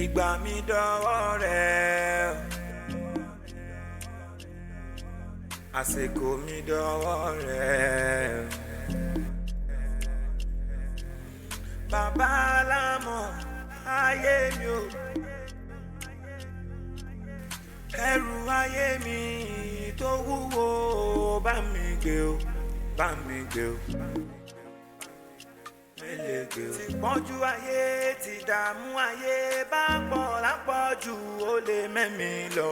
ìgbà mi dọ́wọ́ rẹ̀ àsìkò mi dọ́wọ́ rẹ̀ bàbá alámọ̀ ayé mi o ẹrù ayé mi tó wúwo bá mi gbé o bá mi gbé o ti pọ́njú ayé ti dààmú ayé bá pọ̀ lápọ̀jù ó lè mẹ́mi lọ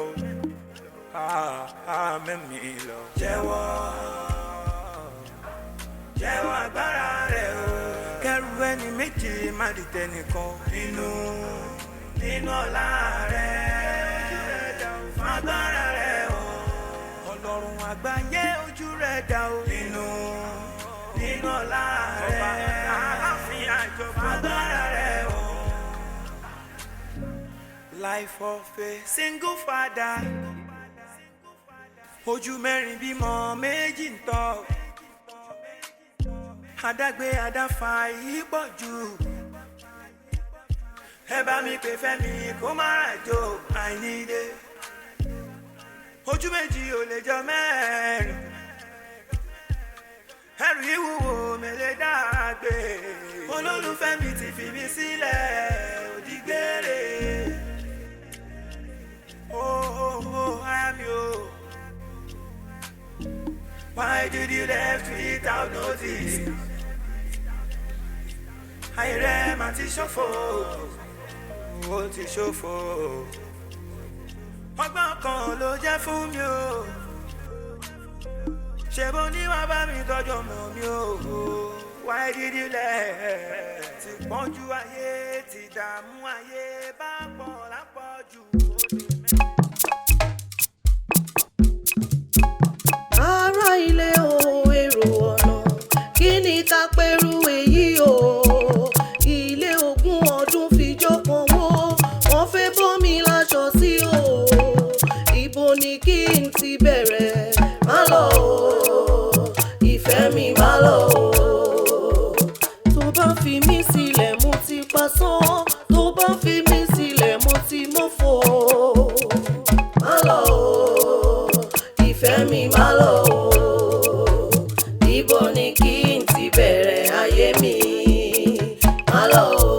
mẹ́mi lọ. jẹ́wọ́ agbára rẹ̀ o kẹ́rù ẹni méjì má di tẹnìkan nínú ọlá rẹ̀ agbára rẹ̀ o ọlọ́run àgbáyé ojú rẹ̀ dá o nínú ọlá rẹ̀ aláàfin àjọba agbára rẹ̀ o. Life of a single father ojú mẹ́rin bímọ méjì ń tọ́ adágbé adáfa yìí pọ̀ jù ẹ bá mi pè Fẹ́mi kó má ràjò àìníde ojú méjì ò lè jọ mẹ́rin ẹrù ìwúwo mẹ́lẹ́ dàgbé olólùfẹ́ mi ti fi mi sílẹ̀ òdìgbére ayami o why did you left without notice ayé rẹ̀ mà ti ṣòfò ó ti ṣòfò ọgbọ́n kan ló jẹ́ fún mi o ṣe bó ní wàá bá mi tọ́jú ọmọ mi o why did you left ti pọ́njú ayé ti dààmú ayé bá pọ̀ lápọ̀jù. ará ilé o èrò ọ̀nà kí ni ká pẹ̀rù èyí o ilé ogún ọdún fi jókòó wó wọ́n fẹ́ bómi láṣọ sí o ibo ni kí n ti bẹ̀rẹ̀ má lọ o ìfẹ́ mi má lọ o tó bá fi mí sílẹ̀ mo ti pasán tó bá fi mí sílẹ̀ mo ti mọ́fọ́ má lọ o ìfẹ́ mi má lọ o ibo ni kí n ti bẹ̀rẹ̀ ayé mi má lọ o.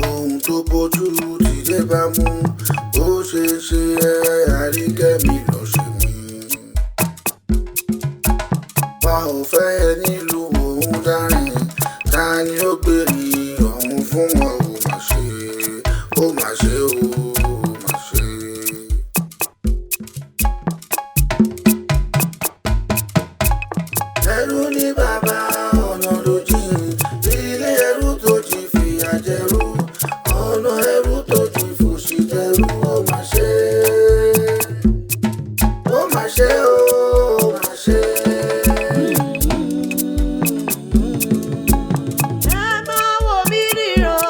ohun tó bójú ti dé bá mú ó ṣe ṣe àríkẹ́mi lọ ṣe mí. wa ò fẹ́ ẹ nílùú òun dárin ta ni ó gbèrè ọ̀hún fún wọn ò mà ṣe ó mà ṣe ó mà ṣe. ẹrú ní bàbá ọ̀nà ló jìn ilé ẹrú tó jí fìyà jẹrú ọ̀nà ẹrú tó jí fòṣì jẹrú ó mà ṣe ó mà ṣe ó mà ṣe. ẹ máa wò mí níran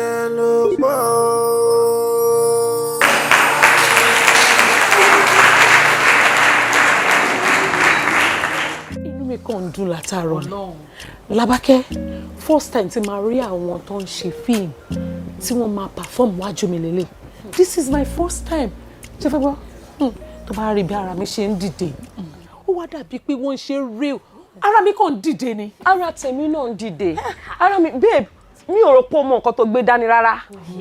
yẹn ló pọ̀. Inú mi kàn ń dùn látàárọ̀ ni. Lábákẹ́, first time tí màá rí àwọn tó ń ṣe fíìmù tí wọ́n máa perform wájú mi lélẹ̀. This is my first time. Ṣé fẹ́ gbọ́? Tó bá rí bí ara mi ṣe ń dìde. Ó wá dàbí pé wọ́n ń ṣe real. Ara mi kàn ń dìde ni. Ara tèmi náà ń dìde. Ara mi, babe, mi ò rò pé o mọ nǹkan tó gbé dání rárá.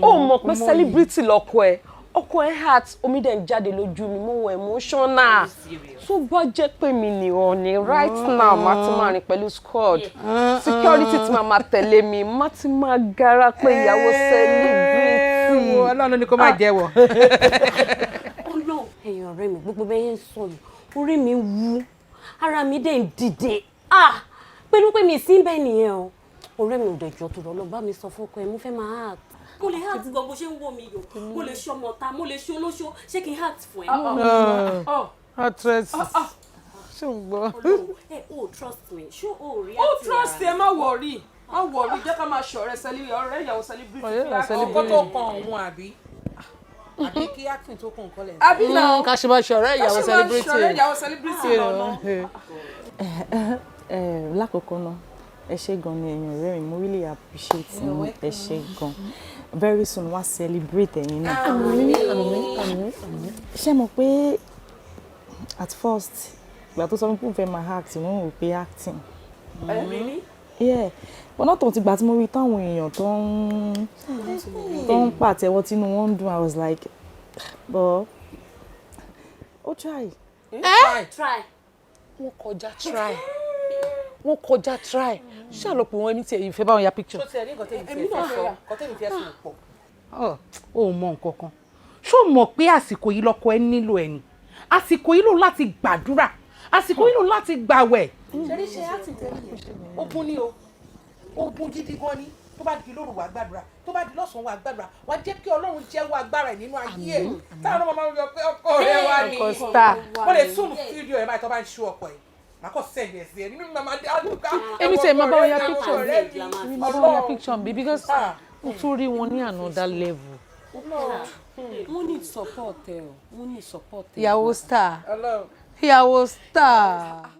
O mọ̀ pé celebrity lọ́kọ ẹ̀. Ọkọ ẹ̀ heart omi dẹ̀ ń jáde lójú mi, mo wọ emotional. Tó bá jẹ́ pé mi nìran ni right now má ti máa rìn pẹ̀lú squad. Security ti máa tẹ̀lé mi, má ti máa gara pé ìyàwó celebrity. Ọlọ́run ni kò máa jẹ́wọ́. Ọlọ́run, ẹ̀yin ọ̀rẹ́ mi, gbogbo bẹ́ẹ̀ ń sọ yìí, orí mi wú, ara mi dẹ̀ ń dìde. Pẹ̀lú pé mi sí bẹ́ẹ̀ nìyẹn o. Ọ̀rẹ́ mi ò dẹ̀jọ́ tó lọ bá mi sọ fọ́kọ ẹ̀, mo fẹ́ máa act. Mo lè act gan bó ṣe ń wò mí yò, mo lè ṣe ọmọ ọ̀tá, mo lè ṣe olóṣó, ṣé kí n act fún ẹ? Actress. Ṣé ń gbọ́? Ẹ ò trust me, ṣé o rí àti ó trust ẹ má worry jẹ́ ká máa ṣọ̀rẹ́ ọ̀rẹ́ ìyàwó celebrity ọkọ tó kàn òun àbí kí acting tó kàn kọ́lẹ̀. àbí náà ká ṣe máa ṣọ̀rẹ́ ìyàwó celebrity. ṣọ̀rẹ́ ìyàwó celebrity lọ́nà. Lákòókò náà ẹ ṣé gan ni ẹ̀yin ọ̀rẹ́ mi, mo really appreciate yín, ẹ ṣé gan. Very soon wá celebrate ẹ̀yin náà. Àmín. Ṣé mọ̀ pé at first ìgbà tó sọ pé òun fẹ́ máa act wọ́n rò pé acting. Yeah, but not until ìgbà tí mo rí táwọn èèyàn tó ń pàtẹ́wọ́ tínú wọn ń dùn, I was like, but ó try. Try. Wọ́n kọjá try. Ṣé àlọ́pọ̀ wọn ẹni tí ẹ̀yin fẹ́ bá wọn ya picture? tó ti ẹ̀ ní nǹkan tẹ́mi fẹ́ sùn pọ̀. Ó mọ nǹkan kan. Ṣó mọ̀ pé àsìkò yìí lọ́kọ ẹ nílò ẹni? Àsìkò yìí ló láti gbàdúrà. Àsìkò yìí ló láti gbàwẹ̀. ṣe àti tẹ́lẹ̀ ogun ni o ogun gidi gan ni tó bá di lóru wà gbàdúrà tó bá di lọ́sàn-án wà gbàdúrà wà jẹ́ kí Ọlọ́run jẹ́wọ́ agbára ẹ̀ nínú ayé ẹ̀ táwọn ọmọ máa ń yọ pé ọkọ rẹ wà ní wọ́n lè tún fídíò ẹ̀ báyìí tó bá ń ṣú ọkọ ẹ̀ màá kọ́ sẹ́yìn ẹ̀sìn ẹ̀ nínú màmá dé àdúgbò. Èmi tẹ̀ máa bá wọn ya picture mi. Máa bá wọn ya picture mi because mo tún rí wọn ní another level. Mo need support ẹ o. Mo need support ẹ. Ìyàwó star.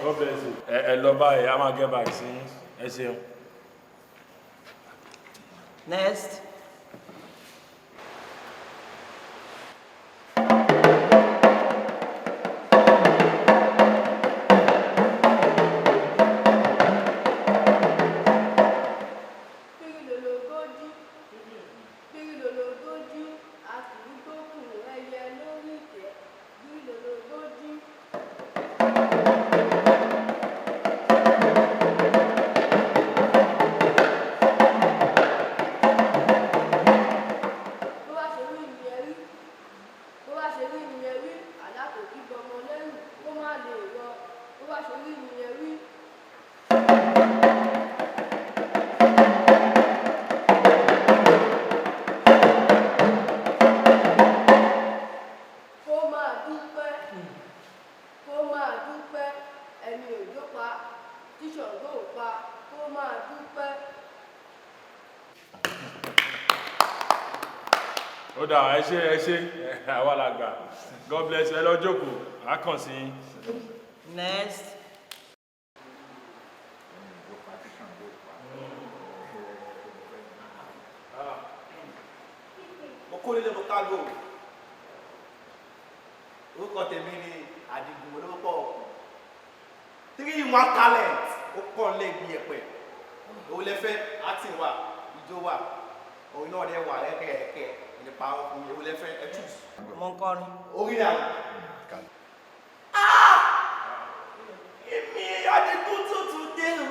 God bless you. Ẹ lọ báyìí, a máa get back sí ẹ ṣeun. Next. dà ẹ ṣé àwa la gbà. God bless you. Ẹ lọ jókòó. A kàn sí yín. Next. Okòólé mo kágò. Orúkọ tèmi ni Àdìgún olówó 3-in-1 talent. Ó kọ́ lẹ́gbẹ̀ẹ́ ẹ̀pẹ̀. Owó lẹ́fẹ́, acting wà, ijó wà. Òun náà dẹ̀ wà lẹ́kẹ̀ẹ́kẹ́. Nípa ọkùnrin owó lẹ́fẹ́ ẹ choose. Mo ń kọrin. Orí náà. Èmi Àdìgún tuntun dé o.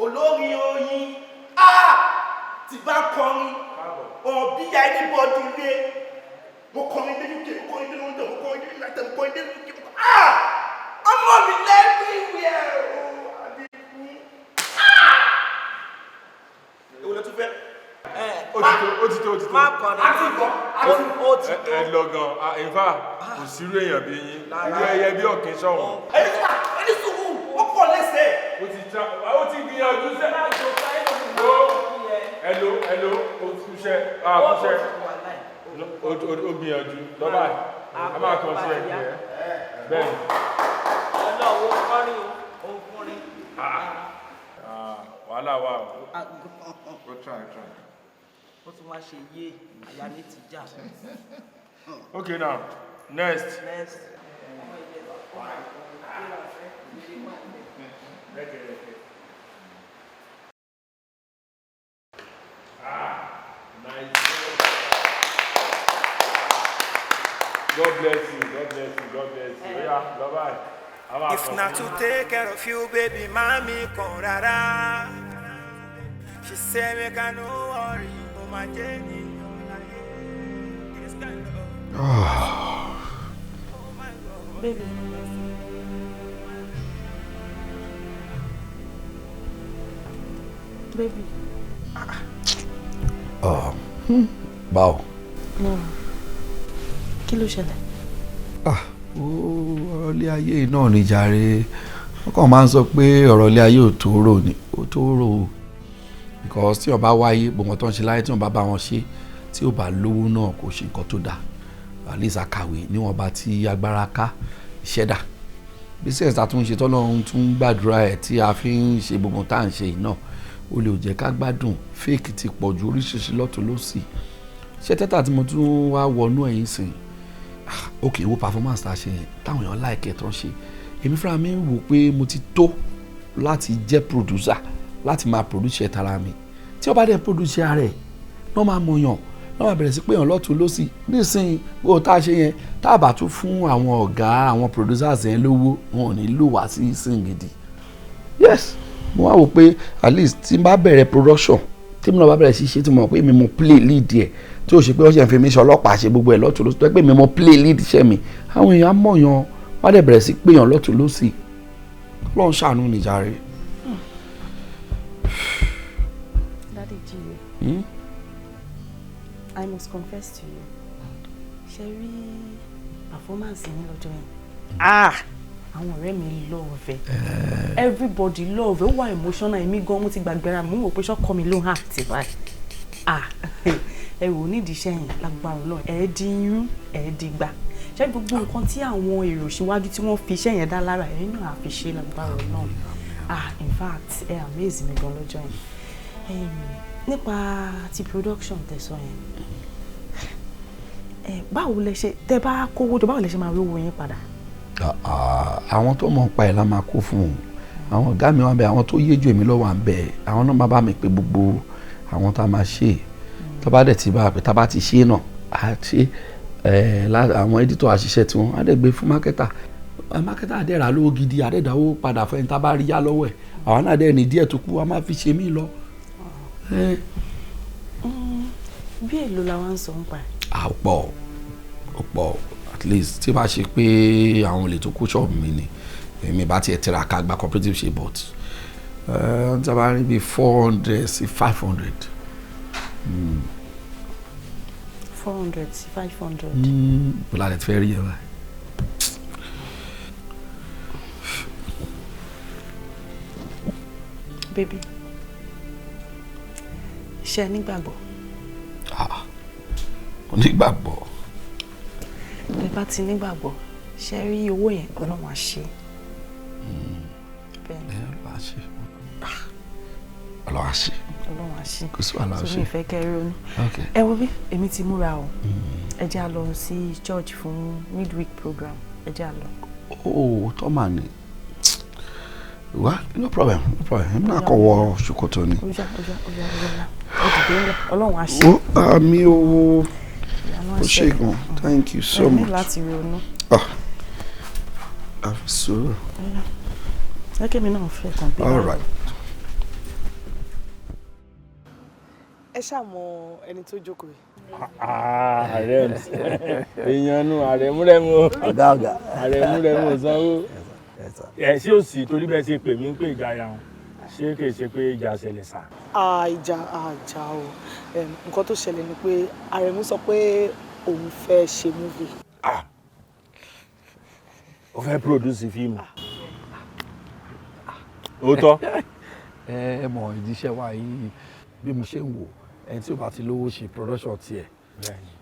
Olórin oyin. Tí bá kọrin. Bí ya anybody lé. Mo kọrin dé UK, mo kọrin dé London, mo kọrin dé United, mo kọrin dé UK. Ọmọ mi everywhere o. Àdìgún. Èwo ló tún fẹ́? Ó ti tó. Má kọrin. Ó ti tó. Ẹ lọ gan. In fact, kò sírú èèyàn bí yín. Irú ẹyẹ bí ọ̀kín sọ̀rọ̀. Ẹni sùúrù, ó pọ̀ lẹ́sẹ̀. Ó ti gbìyànjú sẹ́. Hello, ó túṣẹ́. Ó gbìyànjú. Lọ́ba ẹ̀. A máa kàn sí ẹ̀gbẹ́. Bẹ́ẹ̀ni. Ọlọ́wọ́ kọrin o, kọrin. Wàhálà wà o. Ó tún wá ṣe yé àyà mi ti já. Okay now, next. Nice. God bless you. Yeah, bye-bye. If not to take care of you, baby, mommy, come rara. She said, make I no worry, oh my Jenny. Baby. Baby. Báwo. No. Kí ló ṣẹlẹ̀? Ọ̀rọ̀ ilé ayé náà ni jàre. Wọ́n kàn máa ń sọ pé ọ̀rọ̀ ilé ayé ò tó rò ni. Ó tó rò. Because tí ó bá wáyé gbogbo tó ń ṣe láyé tí wọ́n bá wọn ṣe tí ó bá lówó náà kò ṣe nǹkan tó dáa. At least akàwé níwọ̀n bá tí agbára ká iṣẹ́ dà. Business tá tún ṣe tọ́lọ́run tún gbàdúrà ẹ̀ tí a fi ń ṣe gbogbo tá à ń ṣe yìí náà. Ó lè jẹ́ ká gbádùn fake ti pọ̀ ju oríṣiríṣi lọ́tún lọ́sì. Ṣé tẹ́tà tí mo tún wá wọnú ẹ̀yìn sìn. Okay, wo performance tá a ṣe yẹn táwọn èèyàn like ẹ̀ tán ṣe. Èmi fúnra mi wò pé mo ti tó láti jẹ́ producer láti máa produce ẹ̀ tara mi. Tí ó bá dẹ̀ produce ara ẹ̀ náà máa mọ̀yàn náà máa bẹ̀rẹ̀ sí pé èèyàn lọ́tún lọ́sì. Nísìnyí wo tá a ṣe yẹn tá a bá tún fún àwọn ọ̀gá àwọn producers yẹn lówó wọn ò ní lò wá sí sìn gidi. Yes, mo wá wò pé at least tí n bá bẹ̀rẹ̀ production tí mo náà bá bẹ̀rẹ̀ sí ṣe tí mo mọ̀ pé mi mo play lead ẹ̀ tí ó ṣe pé ó ṣe ń fi mí ṣe ọlọ́pàá ṣe gbogbo ẹ̀ lọ́tún lọ́sì tó pé mi mo play lead iṣẹ́ mi àwọn èèyàn mọ̀yàn wọ́n á dẹ̀ bẹ̀rẹ̀ sí pé èèyàn lọ́tún lọ́sì lọ́n ṣàánú nìjà rẹ̀. Daddy G, I must confess to you. Ṣé rí performance yẹn lọ́jọ́ yẹn? Àwọn ọ̀rẹ́ mi love ẹ̀. Everybody love ẹ̀. Ó wà emotional èmi gan mo ti gbàgbéra mo wò pé ṣọ́kọ mi ló ń act báyìí. Ẹ wò nídìí iṣẹ́ yẹn lágbára Ọlọ́run ẹ̀ di irun ẹ̀ di gbà. Ṣé gbogbo nǹkan tí àwọn èrò síwájú tí wọ́n fi iṣẹ́ yẹn dá lára ẹ̀yin náà á fi ṣe lágbára Ọlọ́run. In fact ẹ amaze mi gan lọ́jọ́ yẹn. Nípa ti production tẹ̀sán yẹn. Báwo lẹ ṣe tẹ bá kówó jọ báwo lẹ ṣe máa rí owó yín padà? Àwọn tó mọ̀ ń pa ẹ̀ la máa kó fún un. Àwọn ọ̀gá mi wà ń bẹ àwọn tó yé jù èmi lọ́wọ́ à ń bẹ àwọn náà máa bá mi pé gbogbo àwọn tá a máa ṣe tó bá dẹ̀ ti bá a pé tá a bá ti ṣe náà a ṣe àwọn editor àṣìṣe tí wọ́n á dẹ̀ gbé fún marketer àdẹ́rà lówó gidi àdẹ́dáwó padà fún ẹni tá a bá rí yá lọ́wọ́ ẹ̀ àwọn náà dẹ̀ ní díẹ̀ tó kú a máa fi ṣe mí lọ. Bí èlò làwọn ń sọ ń pa ẹ̀? Ọ̀pọ̀ at least tí bá ṣe pé àwọn olè tó kó ṣọ́ọ̀bù mi ni èmi bá tiẹ̀ tiraka gba cooperative ṣe but tí a bá rí bí 400 sí 500. 400 sí 500. Bọ́lá rẹ̀ ti fẹ́ rí ẹ báyìí. Baby, ṣé ẹ nígbàgbọ́? Onígbàgbọ́. Bí bá ti nígbàgbọ́, ṣe rí owó yẹn Ọlọ́run á ṣe. Bẹ́ẹ̀ni. Ọlọ́run á ṣe. Ọlọ́run á ṣe. Ọlọ́run á ṣe. Kò sí wàhálà ṣe. So mi fẹ́ kẹ́ ronú. Ẹ wo bí èmi ti múra o. Ẹ jẹ́ a lọ sí church fún midweek program. Ẹ jẹ́ a lọ. Oh, Tọ́mà ni. Well, no problem. Èmi náà kọ̀ wọ ṣòkòtò ni. Oya. Ẹ dìde ńlẹ̀. Ọlọ́run á ṣe. Àmì o. Ó ṣe gan. Thank you so much. Ẹ ní láti ronú. Àfi sùúrù. Ẹ kí mi náà fẹ́ kàn bí. All right. Ẹ ṣàmọ ẹni tó jókòó yìí. Ààrẹ èèyàn nu ààrẹ múrẹ́mú. Ọ̀gá. Ààrẹ múrẹ́mú sanwó. Ṣé ò sí torí bẹ́ẹ̀ ṣe pè mí ń pè ìjà ya wọn? Ṣé kìí ṣe pé ìjà ṣẹlẹ̀ sá? Ìjà o. Nǹkan tó ṣẹlẹ̀ ni pé Àrẹ̀mú sọ pé òun fẹ́ ṣe múvì. Ó fẹ́ pòdúsì fíìmù. Òótọ́. Ẹ mọ̀ ìdíṣẹ́ wa yìí bí mo ṣe ń wò ẹni tí ó bá ti lówó ṣe production tiẹ̀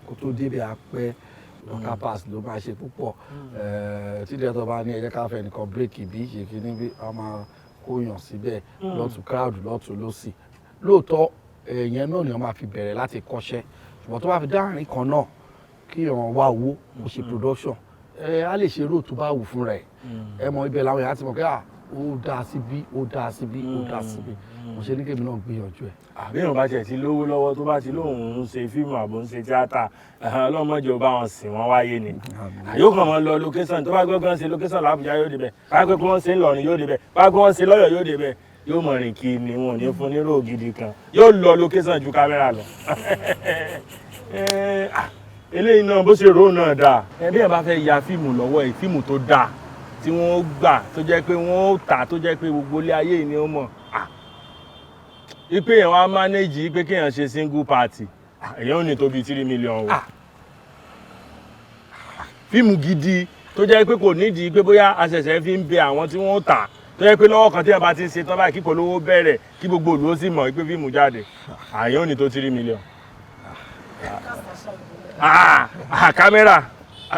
kó tó débẹ̀ apẹ́ local pass ló máa ṣe púpọ̀ tí dẹ́tọ̀ bá ní ẹ̀jẹ̀ káfẹ́ nìkan bírèkì bí ṣe kí níbi a máa kóyàn síbẹ̀ lọ́tún crowd lọ́tún lọ́sì lóòótọ́ ẹ̀yẹn náà ni wọ́n máa fi bẹ̀rẹ̀ láti kọ́ṣẹ́ ṣùgbọ́n tó bá fi dáhùn kan náà kí wọ́n wá owó kó ṣe production a lè ṣe róòtú bá wù fún rẹ̀ ẹ mọ ibẹ̀ làwọn èèyàn ti mọ̀ pé ó dáa síbí mo ṣe ní kébì náà gbìyànjú ẹ̀. Àbíyàn bá tiẹ̀ ti lówó lọ́wọ́ tó bá ti lóun ń ṣe fíìmù àbò ń ṣe tíátà ọlọ́mọdé ò bá wọn sìn wọ́n wáyé ni. Yóò kàn wọ́n lọ location tó bá gbọ́ngàn ṣe location l'Àbújá yóò débẹ̀ bá gbé kí wọ́n ṣe ńlọrin yóò débẹ̀ bá gbé wọ́n ṣe lọ́yọ̀ yóò débẹ̀ yóò mọ̀ rìn kí ni wọn ò ní fún nírò gidi kan yóò lọ location ju kámẹ́rà lọ. Eléyìí náà bó ṣe rò náà dáa bí ẹ bá fẹ́ ya fíìmù lọ́wọ́ ẹ̀ fíìmù tó dáa tí wọ́n gbà tó jẹ́ pé wọ́n ó tà tó jẹ́ pé gbogbo ilé ayé yìí ni ó mọ̀ ipe yẹn wá manage pé kéèyàn ṣe single party èèyàn ò ní tó bí 3 million o fíìmù gidi tó jẹ́ pé kò nídìí pé bóyá àṣẹ̀ṣẹ̀ fi ń bẹ àwọn tí wọ́n tà tó jẹ́ pé lọ́wọ́ kan tí ẹ bá ti ń ṣe tán báyìí kíkọ́ lówó bẹ̀rẹ̀ kí gbogbo òlú ó sì mọ̀ pé fíìmù jáde èèyàn ò ní tó 3 million kámẹ́rà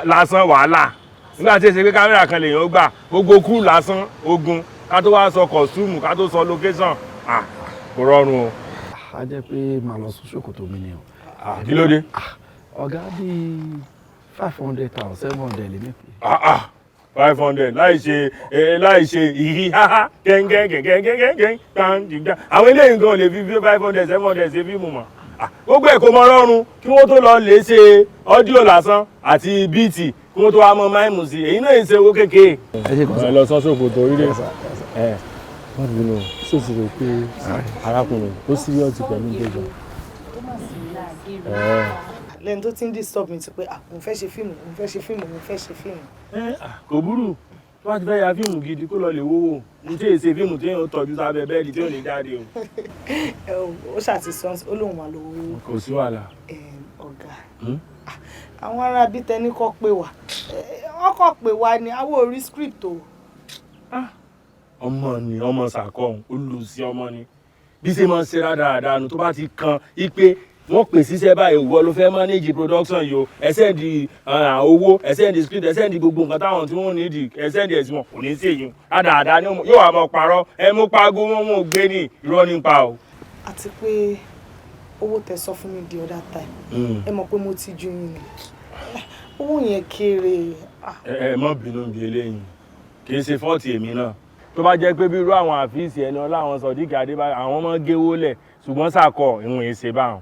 lásán wàhálà nígbà tí ẹ ṣe pé kámẹ́rà kan lèèyàn ó gbà gbogbo kúrú lásán ogun ká tó wá sọ costume ká tó sọ location kò rọrùn o. A jẹ́ pé màá lọ sún ṣòkòtò mi ni o. Kí ló dé? Ọ̀gá bíi 500,000 700 lè mí pé. 500 láì ṣe ìhí háhá gẹ́gẹ́gẹ́gẹ́gẹ́gẹ́ gbàǹdìgbà àwọn eléyìí gan lè fi 500 700 ṣe fíìmù mọ́. Gbogbo ẹ̀ kò mọ rọrùn kí wọ́n tó lọ lè ṣe ọ́díò lásán àti bíìtì kí wọ́n tó wá mọ máìmù sí èyí náà ṣe owó kékeré. Ẹ lọ sọ ṣòkòtò orílẹ̀ wọ́n bí nù ṣó ti rò pé arákùnrin ó síríọ̀tì pẹ̀lú ìgbẹ́jọ́. Lẹ́yìn tó ti ń disturb mi ti pé mo fẹ́ ṣe fíìmù. Kò burú tó bá ti fẹ́ ya fíìmù gidi kó lọ lè wówó ní tí èsè fíìmù tí yóò tọ́jú sábẹ́ bẹ́ẹ̀dì tí yóò ní jáde o. Ó ṣàti sọ́n ó lóun wà lówó. Kò sí wàhálà. Ọ̀gá àwọn ará bíi tẹni kọ́ pé wà ọkọ̀ pé wà ní àwọn orí script o. Ọmọ ni ọmọ sàkọ̀hún olùsí ọmọ ni bí ṣe máa ń ṣe rádaràdà nu tó bá ti kan ipe wọ́n pè síṣẹ́ báyìí òwò ló fẹ́ manage production yìí o ẹsẹ̀ di owó ẹsẹ̀ di script ẹsẹ̀ di gbogbo nǹkan táwọn tí wọ́n ní di ẹsẹ̀ di ẹ̀sìn wọn kò ní sí èyí rádaràdà ni yóò wá máa parọ́ ẹ mú paago wọn ò gbé ní irọ́ nípa o. Àti pé owó tẹ́ sọ fún mi the other time ẹ mọ̀ pé mo ti ju yín ni owó yẹn kéré. Ẹ má bínú bí eléyìí kì í ṣe fọ́ọ̀tì èmi náà tó bá jẹ́ pé bí irú àwọn àfíìsì ẹni ọláwọn Sodiq Adébáyọ̀ àwọn ọmọ géwó lẹ̀ ṣùgbọ́n sàkọ̀ ìwọ̀n èsè báwọn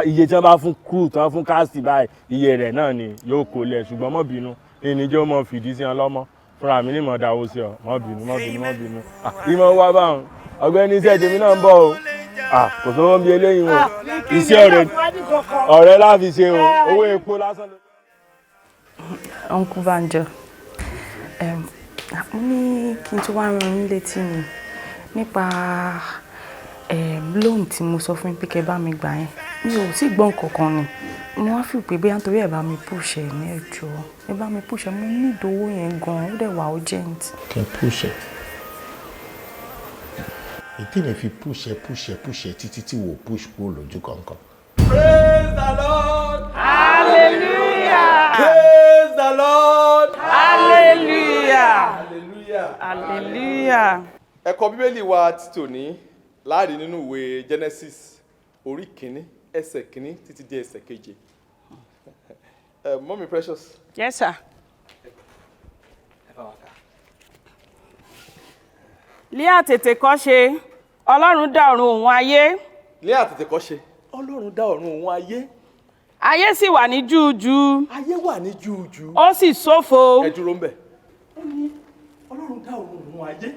iye tí wọ́n bá fún crew tí wọ́n fún káàsì báyìí iye rẹ̀ náà ni yóò kó lẹ̀ ṣùgbọ́n mọ́ bínú ìníjọ́ mọ́ fìdí sí wọn lọ́mọ fúnra mi ní mọ̀ dáwó sí ọ mọ́ bínú ìmọ̀ wá báwọn ọ̀gbẹ́ni iṣẹ́ tèmi náà ń bọ̀ o kò sówó ń bí eléyìí o iṣẹ́ ọ̀rẹ́ láfi ṣe o owó epo lásán. Uncle Banjo mo ní kí n tó wá rán yín létí ni nípa loan tí mo sọ fún yín pé kẹ́ bá mi gbà yẹn mi ò tí gbọ́n kankan ni mo wá fi pé bóyá nítorí ẹ̀ bá mi push ẹ̀ ní ẹ̀jọ́ ẹ bá mi push ẹ̀ mo ní ìdówó yẹn gan-an ó dẹ̀ wà urgent. kẹ́ push ẹ̀ ètí mi fi push ẹ̀ títí tí wò push kúrò lójú kankan. Praise the Lord. hallelujah. Ẹ̀kọ́ Bíbélì wa ti tòní láàrin nínú ìwé Genesis orí kìíní ẹsẹ̀ kìíní títí dé ẹsẹ̀ keje. Mommy Precious. Yes, sir. Ní àtètèkọ́ṣe, Ọlọ́run dá ọ̀run òun ayé. Ní àtètèkọ́ṣe, Ọlọ́run dá ọ̀run òun ayé. Ayé sì wà ní júújú. Ayé wà ní júújú. Ó sì ṣófo. Ẹ dúró ń bẹ̀. Ó ní Ọlọ́run dá ọ̀run òun ayé.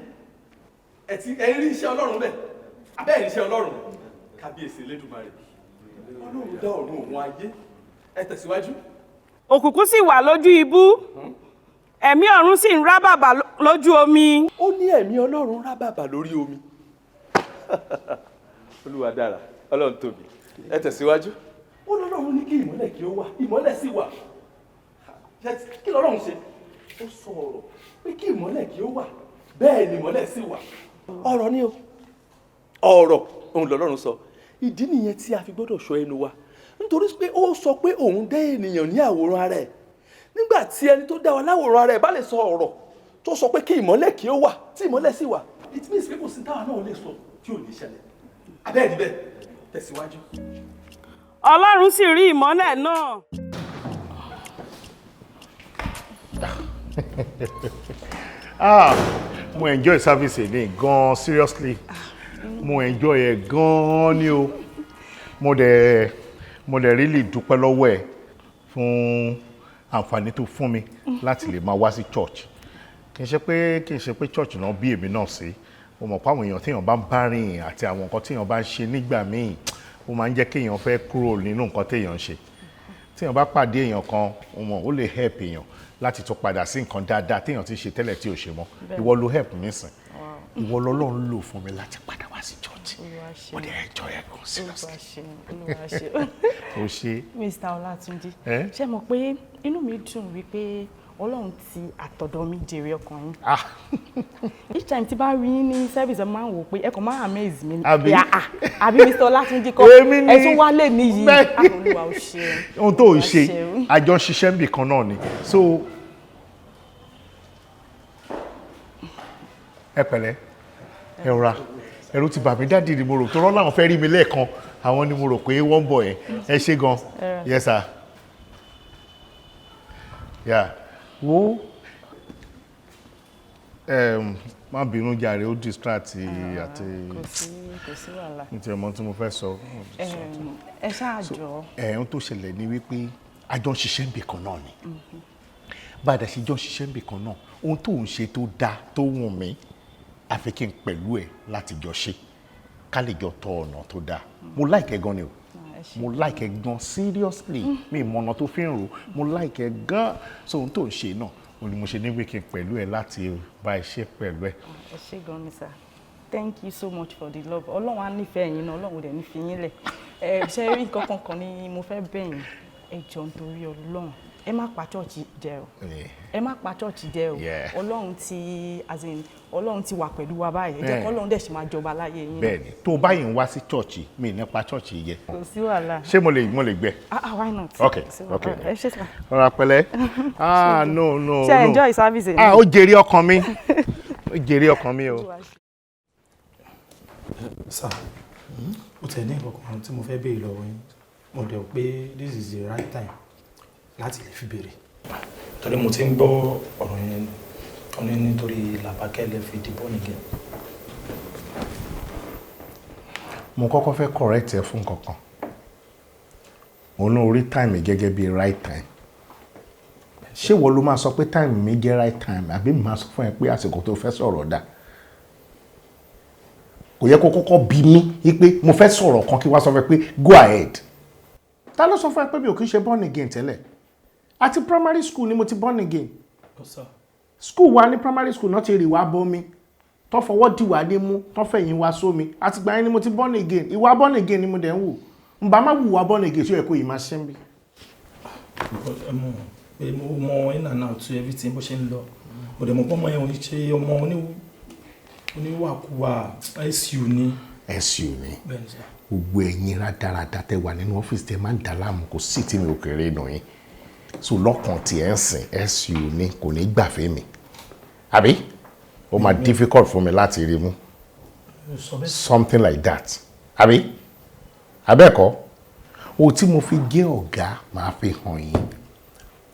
Ẹ rí iṣẹ́ Ọlọ́run bẹ̀. Abẹ́ ẹ̀ rí iṣẹ́ Ọlọ́run. Kábíyèsí Elédùmarè. Ọlọ́run dá ọ̀run òun ayé. Ẹ tẹ̀síwájú. Òkùnkùn sì wà lójú ibú. Ẹ̀mí ọ̀run sì ń rábàbà lójú omi. Ó ní ẹ̀mí Ọlọ́run rábàbà lórí omi. Olúwa dára, Ọlọ́run tóbi. Ẹ tẹ̀síwájú. Ó lọ́lọ́run ní kí ìmọ́lẹ̀ kí ó wà, ìmọ́lẹ̀ sì wà. Kí lọ́lọ́run ṣe? Ó sọ ọ̀rọ̀ pé kí ìmọ́lẹ̀ kí ó wà, bẹ́ẹ̀ ni ìmọ́lẹ̀ sì wà. Ọ̀rọ̀ ni o. Ọ̀rọ̀ òun lọ́lọ́run sọ. Ìdí nìyẹn tí a fi gbọ́dọ̀ ṣọ́ ẹnu wa. Nítorí pé ó sọ pé òun dá ènìyàn ní àwòrán ara ẹ̀. Nígbà tí ẹni tó dá wa láwòrán ara ẹ̀ bá lè sọ ọ̀rọ̀ tó sọ pé kí ìmọ́lẹ̀ kí ó wà, tí ìmọ́lẹ̀ sì wà, it means pé kò sí táwa náà lè sọ tí ò ní ṣẹlẹ̀. Abẹ́ẹ̀ níbẹ̀, tẹ̀síwájú. Ọlọ́run sì rí ìmọ́lẹ̀ náà. Mo enjoy service ní gan seriously. Mo enjoy ẹ gan ni o. Mo dẹ̀ really dúpẹ́ lọ́wọ́ ẹ fún àǹfààní tó fún mi láti lè máa wá sí church. Kì í ṣe pé church náà bí èmi náà sí. Mo mọ̀ pé àwọn èèyàn téèyàn bá ń bá rìn àti àwọn nǹkan téèyàn bá ń ṣe nígbà míì ó máa ń jẹ́ kéèyàn fẹ́ kúrò nínú nǹkan téèyàn ń ṣe. Téèyàn bá pàdé èèyàn kan ó lè help èèyàn láti tún padà sí nǹkan dáadáa téèyàn ti ṣe tẹ́lẹ̀ tí ò ṣe mọ́. Ìwọ ló help mi sìn. Ìwọ lọ́lọ́run lò fún mi láti padà wá sí church. Mo dẹ̀ enjoy ẹ̀ gan seriously. O ṣe. Mr. Olatunji, ṣé mọ̀ pé inú mi dùn wípé Ọlọ́run ti àtọ̀dọ̀ mi jèrè ọkàn yín. Each time tí bá rí yín ní service ẹ máa ń wò pé ẹ kàn máa amaze mi. Àbí Mr. Olatunji kọ́ ẹ tún wá lè mí yìí. Olúwa ò ṣe. Ohun tó ń ṣe àjọ ṣiṣẹ́ níbì kan náà ni. So ẹ pẹ̀lẹ́ ẹ rọra ẹ̀rù ti bà mí dáàdì ni mo rò tó rán láwọn fẹ́ rí mi lẹ́ẹ̀kan àwọn ni mo rò pé wọ́n ń bọ̀ ẹ ṣé gan. Yes sir. Yeah. Wo má bínú jàre ó distract àti kò sí wàhálà. nítorí ọmọ tí mo fẹ́ sọ. Ẹ ṣáàjọ. Ohun tó ṣẹlẹ̀ ni wípé àjọ ń ṣiṣẹ́ níbì kan náà ni bá a dà ṣe jọ ń ṣiṣẹ́ níbì kan náà ohun tó ń ṣe tó dáa tó wùn mí àfi kí n pẹ̀lú ẹ̀ láti jọ ṣe ká lè jọ tọ ọ̀nà tó dáa. Mo like ẹ gan ni o. Mo like ẹ gan seriously. Mi mọ ọ̀nà tó fi ń rò. Mo like ẹ gan. So ohun tó ń ṣe náà o ni mo ṣe ní wíkìn pẹ̀lú ẹ láti bá ẹ ṣe pẹ̀lú ẹ. Ẹ ṣé gan ni sir. Thank you so much for the love. Ọlọ́run á nífẹ̀ẹ́ yín náà, Ọlọ́run dẹ̀ ní fi yín lẹ̀. Ṣé rí nǹkan kankan ni mo fẹ́ bẹ̀ yín. Ẹ jọ̀ọ́ nítorí Ọlọ́run. Ẹ má pa church jẹ o. Ẹ má pa church jẹ o. Ọlọ́run ti wà pẹ̀lú wa báyìí. Ẹ jẹ́ kó Ọlọ́run dẹ̀ sì máa jọba láyé yín. Bẹ́ẹ̀ni, tó báyìí ń wá sí church mi ní pa church yẹ. Kò sí wàhálà. Ṣé mo lè gbẹ? Why not? Okay. Ẹ ṣé sir. Ọ̀rọ̀ pẹ̀lẹ́. No. Ṣé enjoy service? Ó jèrè ọkàn mi. Ó jèrè ọkàn mi o. Sir, ó tẹ̀ ní nǹkan tí mo fẹ́ béèrè lọ́wọ́ yín. Mo dẹ̀ pé this is the right time láti lè fi béèrè. Torí mo ti ń gbọ́ ọ̀rọ̀ yẹn ọ̀nà nítorí Làbákẹ́ lè fi dìbò nìyẹn. Mo kọ́kọ́ fẹ́ correct ẹ fún kankan. Mo ní orí time gẹ́gẹ́ bí right time. Ṣé wo ló máa sọ pé time mi jẹ́ right time àbí mi máa sọ fún ẹ pé àsìkò tó fẹ́ sọ̀rọ̀ dà? Kò yẹ kó kọ́kọ́ bí mi wípé mo fẹ́ sọ̀rọ̀ kan kí wá sọ fún ẹ pé go ahead. Ta ló sọ fún ẹ pé mi ò kí ń ṣe born again tẹ́lẹ̀? Àti primary school ni mo ti born again. School wa ní primary school náà ti rí wa bomi. Tó fọwọ́ dì wá dé mú, tó fẹ̀yìn wa sómi. Àti gbà yẹn ni mo ti born again. Ìwà born again ni mo dẹ̀ ń wò. Ǹbá má wù wá born again tí ó yẹ kó yìí máa ṣe ń bí. Mo mọ in and out to everything bó ṣe ń lọ. Mo dẹ̀ mọ̀ pé ọmọ yẹn ò ní ṣe ọmọ oníwàkuwà SU ni. SU ni. Gbogbo ẹ̀yin rádaràda tẹ wà nínú ọ́fíìsì tẹ máa ń dà láàmú kò sí tí mi ò kéré nù yín. So lọ́kàn tí ẹ ń sìn SU ni kò ní gbàfẹ́ mi. Àbí? ó máa difficult fún mi láti rí mú something like that àbí abẹ́ẹ̀kọ́ o tí mo fi gé ọ̀gá máa fi hàn yín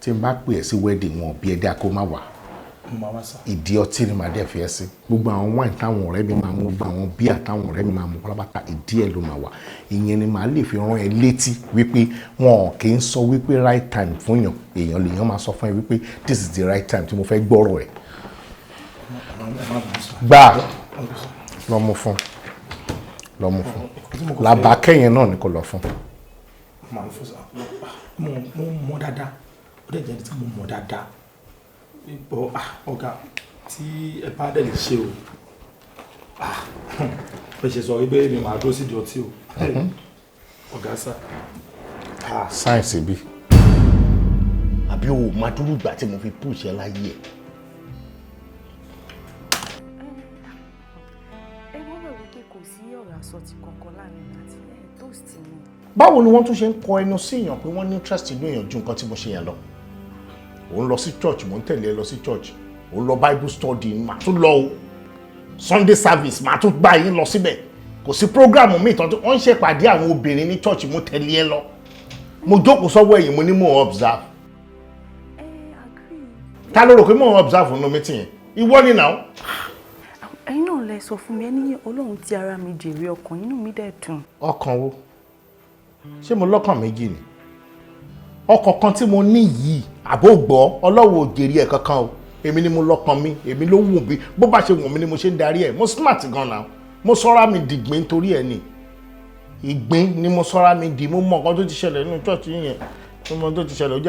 tí n bá pè ẹ́ sí wedding wọn bí ẹ̀dá kó má wà ìdí ọtí ni màá dẹ̀ fi ẹ́ sí gbogbo àwọn wine táwọn ọ̀rẹ́ mi máa mú gbogbo àwọn bíà táwọn ọ̀rẹ́ mi máa mú pátápátá ìdí ẹ̀ ló máa wà ìyẹn ni màá lè fi rán ẹ létí wípé wọn kì í sọ wípé right time fún yàn èèyàn lèèyàn máa sọ fún ẹ wípé this is the right time tí mo fẹ́ gbọ́rọ̀ ẹ̀ gbà lọ mú fún làbákẹ́yìn náà ni kò lọ fún. mo mọ̀ dáadáa ó dẹ̀ jẹ́ tí mo mọ̀ dáadáa ipò ọ̀gá tí ẹ bá dẹ̀ lè ṣe o ẹ ṣe sọ wípé mi máa dúró sídìí ọtí o ọ̀gá sá. sáyẹ̀nsì bí àbí o máa dúró ìgbà tí mo fi push ẹ láyé ẹ. ẹ wọ́n mọ̀ wípé kò sí ọ̀rọ̀ àsọtì kankan láàrin àti toast mi. báwo ni wọ́n tún ṣe ń kọ ẹnu sí èèyàn pé wọ́n ní interest inú èèyàn ju nǹkan tí mo ṣe yẹn lọ ò ń lọ sí church mò ń tẹ̀lé ẹ lọ sí church ò ń lọ bible study màá tún lọ o sunday service màá tún gbà yín lọ síbẹ̀ kò sí program mi ìtọ́jú wọ́n ń ṣèpàdé àwọn obìnrin ní church mo tẹ̀lé ẹ lọ mo jókòó sọ́wọ́ ẹ̀yìn mo ní mò ń observe ta ló rò pé mò ń observe nínú meeting yẹn ìwọ ni náà. ẹ̀yin náà lẹ sọ fún mi ẹni Ọlọ́run tí ara mi jèrè ọkàn inú mi dẹ̀ dùn. ọkàn wo ṣé mo lọ́kàn méjì ni ọkàn kan tí mo ní yìí àbó gbọ́ Ọlọ́run ò jèrè ẹ̀ kankan o èmi ni mo lọ́kàn mi èmi ló wù mí bó bá ṣe wù mí ni mo ṣe ń darí ẹ̀ mo smart gan náà mo sọ́ra mi dìgbín torí ẹ̀ ni ìgbín ni mo sọ́ra mi dì mo mọ nǹkan tó ti ṣẹlẹ̀ nínú church yẹn mo mọ tó ti ṣẹlẹ̀ ó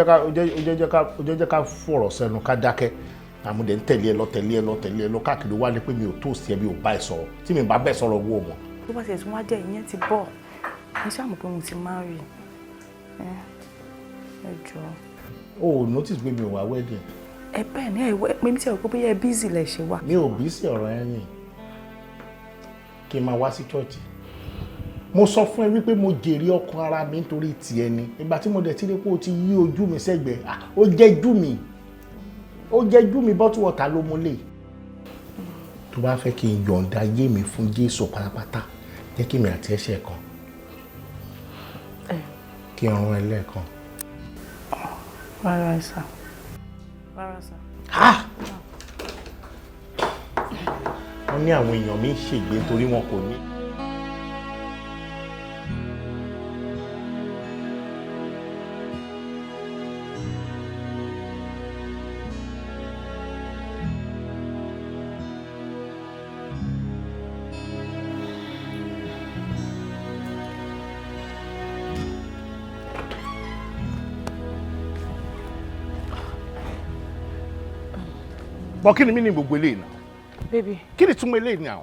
jẹ́ ká fọ̀rọ̀ sẹ́nu ká dákẹ́ àmúdẹ̀ ń tẹ̀lé ẹ lọ káàkiri wá ní pé mi ò tó sí ẹ bí ò bá ẹ sọ̀rọ̀ tí mi bá bẹ́ẹ̀ sọ̀rọ̀ wó mọ́. tó bá ṣe tún wá jẹ́ ìyẹn ti bọ̀ mo ṣàmù pé mo ti marry ẹ jọ. o notice pé mi ò wá wedding. ẹ bẹ́ẹ̀ ni ẹ pé mi ti rò pé bóyá ẹ busy lẹ ṣe wà. mi ò busy ọ̀rọ̀ ẹ rìn kí n máa wá sí church mo sọ fún ẹ wípé mo jèrè ọkàn ara mi nítorí tiẹ̀ ni ìgbà tí mo dẹ̀ ti rí pé o ti yí ojú mi sẹ́gbẹ̀ẹ́ ó jẹ́ jú mi bottle water ló mú lè tó bá fẹ́ kí n yọ̀ǹda ayé mi fún Jésù pátápátá jẹ́ kí mi àti ẹ̀ṣẹ̀ kan kí n rán ẹ lẹ́ẹ̀kan. rárá sà. wọ́n ní àwọn èèyàn mi ń ṣègbé torí wọn kò ní. bọ́ kí ni mí ní gbogbo eléyìí náà. baby. kí ni túmọ̀ eléyìí náà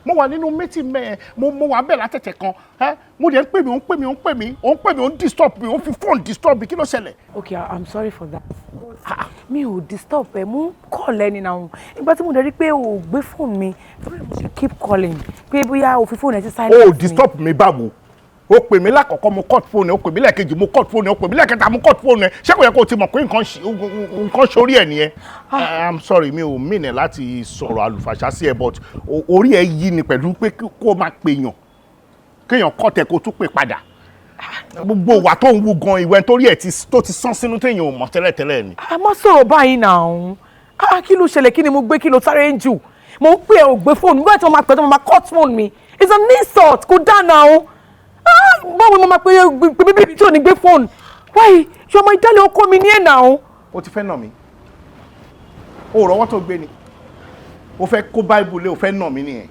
mo wà nínú méjì mẹ́ẹ̀ mo wà bẹ́ẹ̀ látẹ̀tẹ̀ kan mo dẹ̀ ń pè mí ó ń disturb mi ó ń fi phone disturb mi kí ló ṣẹlẹ̀. okay I'm sorry for that. mi ò disturb ẹ mú call ẹni náà nígbà tí mo dẹ̀ rí pé o ò gbé phone mi keep calling pé bóyá o fi phone ẹ sí silent. o disturb mi báwo o pè mí lákọ̀ọ́kọ́ mo cut phone ẹ o pè mí lẹ́ẹ̀kejì mo cut phone ẹ o pè mí lẹ́ẹ̀kẹta mo cut phone ẹ ṣé kò yẹ kó o ti mọ̀ pé nǹkan sórí ẹ nìyẹn. I'm sorry mi ò mean ẹ láti sọ̀rọ̀ àlùfàṣà sí ẹ but orí ẹ yí ni pẹ̀lú pé kó o máa pèèyàn kéèyàn cut ẹ kó o tún pè padà gbogbo wà tó ń wú gan ìwẹ̀ torí ẹ tó ti sán sínú téèyàn ò mọ̀ tẹ́lẹ̀tẹ́lẹ̀ ni. a má sọ̀rọ̀ báyìí náà kí ló ṣẹlẹ̀ kí ni mo gbé kí ló sáré ń jù mo ń pè ẹ́ ò gbé fóònù nígbà tí wọ́n máa pẹ̀ tó máa cut phone mi it's an insult kò dáná o. báwo ni mo máa pe bíbí tí ò ní gbé fóònù wáyé ṣọmọ ìdálẹ̀ ọkọ mi ní ẹ̀ náà. o ti fẹ́ nà mí o rọwọ́ tó gbé ni o fẹ́ kó báìbù lé o fẹ́ nà mí nìyẹn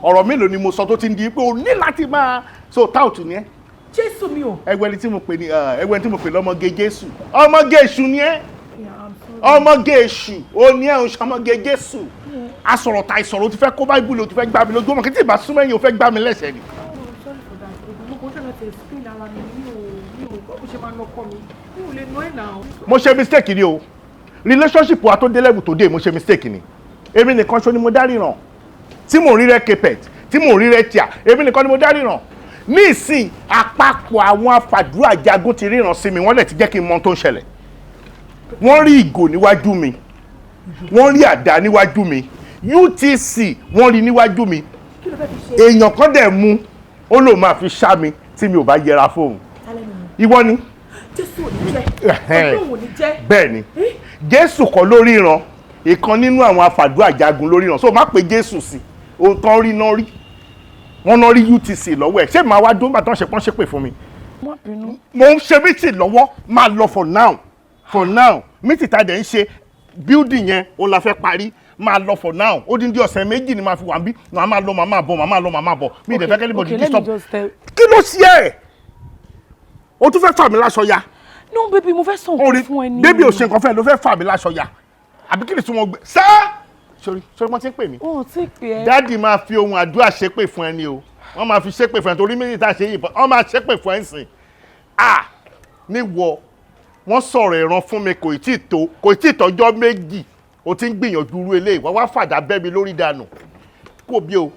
ọ̀rọ̀ mélòó ni mo sọ tó ti ń di pé o ní láti máa so táùtù ni ẹ. Jésù mi o. ẹgbẹ́ni tí mo pè ní ẹgbẹ́ni tí mo pè lọ́mọge Jésù ọmọge èṣù ni ẹ ọmọge èṣù o ní ẹ o ṣọmọge Jésù asọ̀rọ̀ ta ìsọ̀rọ̀ o ti fẹ́ kó báìbù lé o ti fẹ́ gbá mi lójú ọmọ kí tí ì bá súnmọ́ ẹ̀yìn o fẹ́ gbá mi lẹ́sẹ̀ ni. mo ṣe mistake ni o relationship wa tó dé level tó dé mo ṣe mistake ni èmi nìkan ṣo ni mo dárí ràn tí mò ń rí rẹ carpet tí mò ń rí rẹ tíà èmi nìkan ni mo dárí ràn ní ìsìn àpapọ̀ àwọn afàdúrà jagun ti ríran sí mi wọ́n lè ti jẹ́ kí n mọ tó ń ṣẹlẹ̀ wọ́n rí ìgò níwájú mi wọ́n rí àdá níwájú mi UTC wọ́n rí níwájú mi èèyàn kan dẹ̀ mú ó lò máa fi ṣá mi tí mi ò bá yẹra fóun ìwọ ni. Jésù ò ní jẹ́ Ọlọ́run ò ní jẹ́. bẹ́ẹ̀ ni Jésù kọ́ lórí ìran ìkan nínú àwọn afàdúrà jagun lórí ìran so má pe Jésù sí ohun tán rí náà rí wọ́n náà rí UTC lọ́wọ́ ẹ̀ ṣé màá wá dún bàtàn ṣe pọ́n ṣépè fún mi. mo ń ṣe mítì lọ́wọ́ máa lọ for now mítì tá a dẹ̀ ń ṣe building yẹn ó la fẹ́ parí máa lọ for now ó dín dín ọ̀sẹ̀ méjì ni máa fi wà ń bí máa lọ máa bọ̀ mi ìdẹ̀fẹ́ kẹ́lẹ́ bọ̀ dídí stop kí ló ṣe ẹ̀ o tún fẹ́ fà mí láṣọ ya. no baby mo fẹ́ sọ nǹkan fún ẹ ní. baby ò ṣe nǹkan fẹ́ ló fẹ́ fà mí láṣọ ya àbí kí ni tí wọ́n gbé sá sori wọ́n ti ń pè mí. wọn ò tí ì pè ẹ́. dáàdì máa fi ohun àdúrà ṣépè fún ẹni o wọ́n máa fi ṣépè fún ẹ torí méjì tá a ṣe yìí wọ́n máa ṣépè fún ẹ sìn níwọ wọ́n sọ̀rọ̀ ìran fún mi kò tí ì tọ́jọ́ méjì o ti ń gbìyànjú irú eléyìí wọ́n wá fàdá bẹ́ mi lórí dànù kò bí o.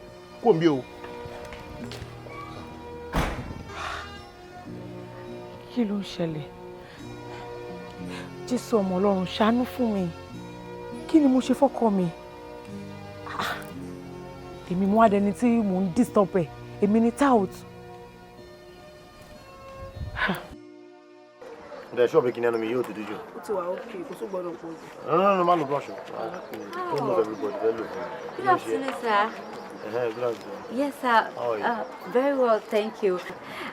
kí ló ń ṣẹlẹ̀ Jésù ọmọ Ọlọ́run ṣàánú fún mi kí ni mo ṣe fọ́kọ mi èmi mú adẹni tí mò ń disturb ẹ̀ èmi ni tout. The shop making enemy you to do you. Ó ti wà okay, kò tó gbọ́dọ̀ pọ̀ jù. No, man, no brush. Almost everybody, very low. Good afternoon, sir. Good afternoon. Yes, sir. How are you? Very well, thank you.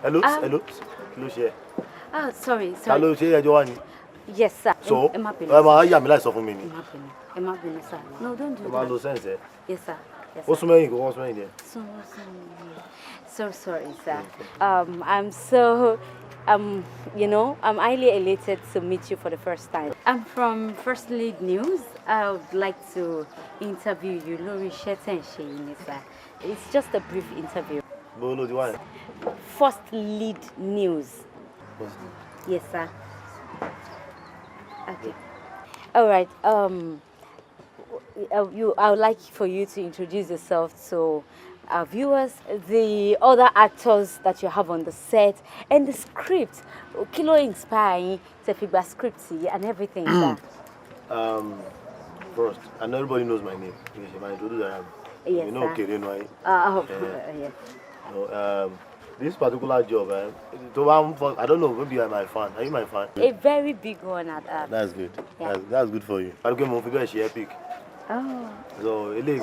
Hello. Hello, share. Sorry. Hello, share your one. Yes, sir. So, I'm like so for me. Emma, sir. No, don't do that. No sense, eh? Yes, sir. Yes, what's my there? So sorry, sir. I'm highly elated to meet you for the first time. I'm from First Lead News. I would like to interview you, Lori Shetan Sheini, sir. It's just a brief interview. Bolo, the one. First Lead News. Yes, sir. Okay. All right. I would like for you to introduce yourself to our viewers, the other actors that you have on the set, and the script. Kilo inspiring, Tefigba script and everything. First, and everybody knows my name. Yes, you know, sir. okay, you know. Yes. No, this particular job, I don't know, maybe you're my fan. Are you my fan? A very big one at that. That's good. Yeah. That's good for you. I don't know if you're epic. Oh. So, I'm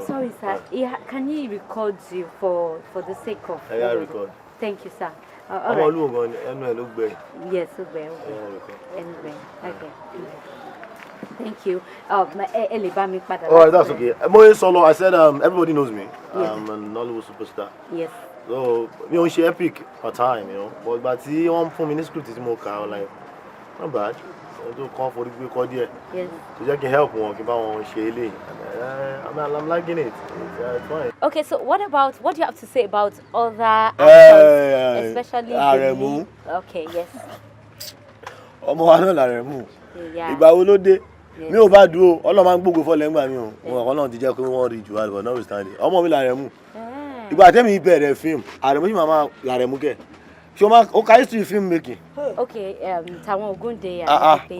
sorry, sir. Can you record you for the sake of? I record. Thank you, sir. All right. Yes, okay. Anyway, okay. Thank you. All right, that's okay. Solo, I said everybody knows me. Yes. I'm a Nollywood superstar. Yes. So, you know, she epic for time, you know. But see, one for me, script is more like, not bad. I don't call for the record here. Yes. So you can help one, give one Shelly. I'm liking it. It's fine. Okay, so what do you have to say about other actors, especially Aremu? Okay, yes. Ọmọ wa náà l'Aremu. Yeah. Ìgbà wo ló dé? Mi ò bá dúró, Ọlọ́run máa ń gbógo fọ́lẹ̀ ńgbà mi o. Wọn Ọlọ́run ti jẹ́ pé wọ́n rí jù wá lọ, notwithstanding. Ọmọ mi l'Aremu. Ìgbà tẹ́mi bẹ̀rẹ̀ fíìmù, Aremu sì máa l'Aremu kẹ̀. Ṣé o ka history film making? Okay, tàwọn Ògúndé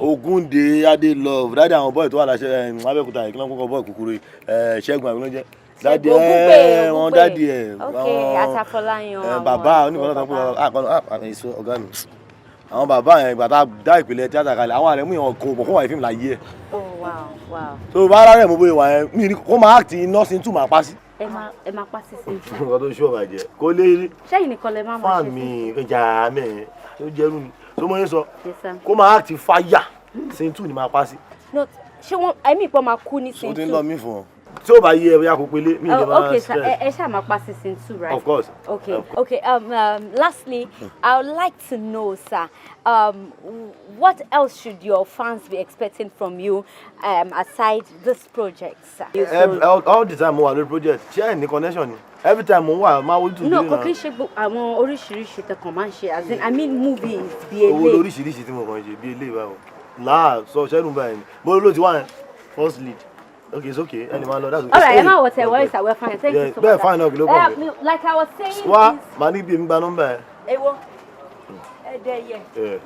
Ògúndé Adé love. Dáadé àwọn boy tó wà láṣẹ Abẹ́òkúta kí ló ń kọ́kọ́ boy kúkúrú Ṣẹ́gun àbí ló jẹ́. Dáadé wọn dáadé ẹ̀. Okay, Àtàfọláyàn. Bàbá oníkan náà tán pé èso ọ̀gá mi. Àwọn bàbá yẹn bàtà dá ìpìlẹ̀ tíátà kalẹ̀ àwọn Àrẹ̀mú yẹn kò mọ̀ kó wà ní fíìmù láyé ẹ̀. Oh wow. So bá ara rẹ̀ mú bóyá wà yẹn mi ní kó máa act iná sí tù máa pa sí. Ẹ máa pa sí sí. Nǹkan tó ṣú ọ̀bà jẹ kó lé. Ṣẹ́yìn nìkan lẹ máa máa ṣe sí. Fáàn mi ìjà mẹ́rin tó jẹ́rú ni tó mọ̀ yẹn sọ Yes, sir. kó máa act fire sí tù ni máa pa sí. No, ṣé wọ́n ẹ̀mí ìpọ́ máa kú ní sí tù. Ó ti ń lọ mí fún ọ. Tí ó bá yé ẹ bóyá kó pélé mi ìjọba okay, sir. Ẹ ṣáà máa pa season 2, right? Of course. Okay. Lastly, I would like to know, sir, what else should your fans be expecting from you aside this project, sir? All the time mo wà lórí project. Ṣé ẹ ní connection ni? Every time mo wà máa wójú tó dé náà. No, kò kí n ṣe àwọn oríṣiríṣi tẹkàn máa ń ṣe, as in, I mean movies bí Owó eléyìí. lóríṣiríṣi tí mo kàn ṣe bí eléyìí báwo. Láà sọ ṣẹ́nu báyìí ni. Mo ló ti wá yẹn. First lead. Okay, it's okay. Anyone know that's okay. All right, Emma, whatever. We're fine. Thank you so much. Fine, okay. Like I was saying. What? Money be my number. Ewo. Yeah.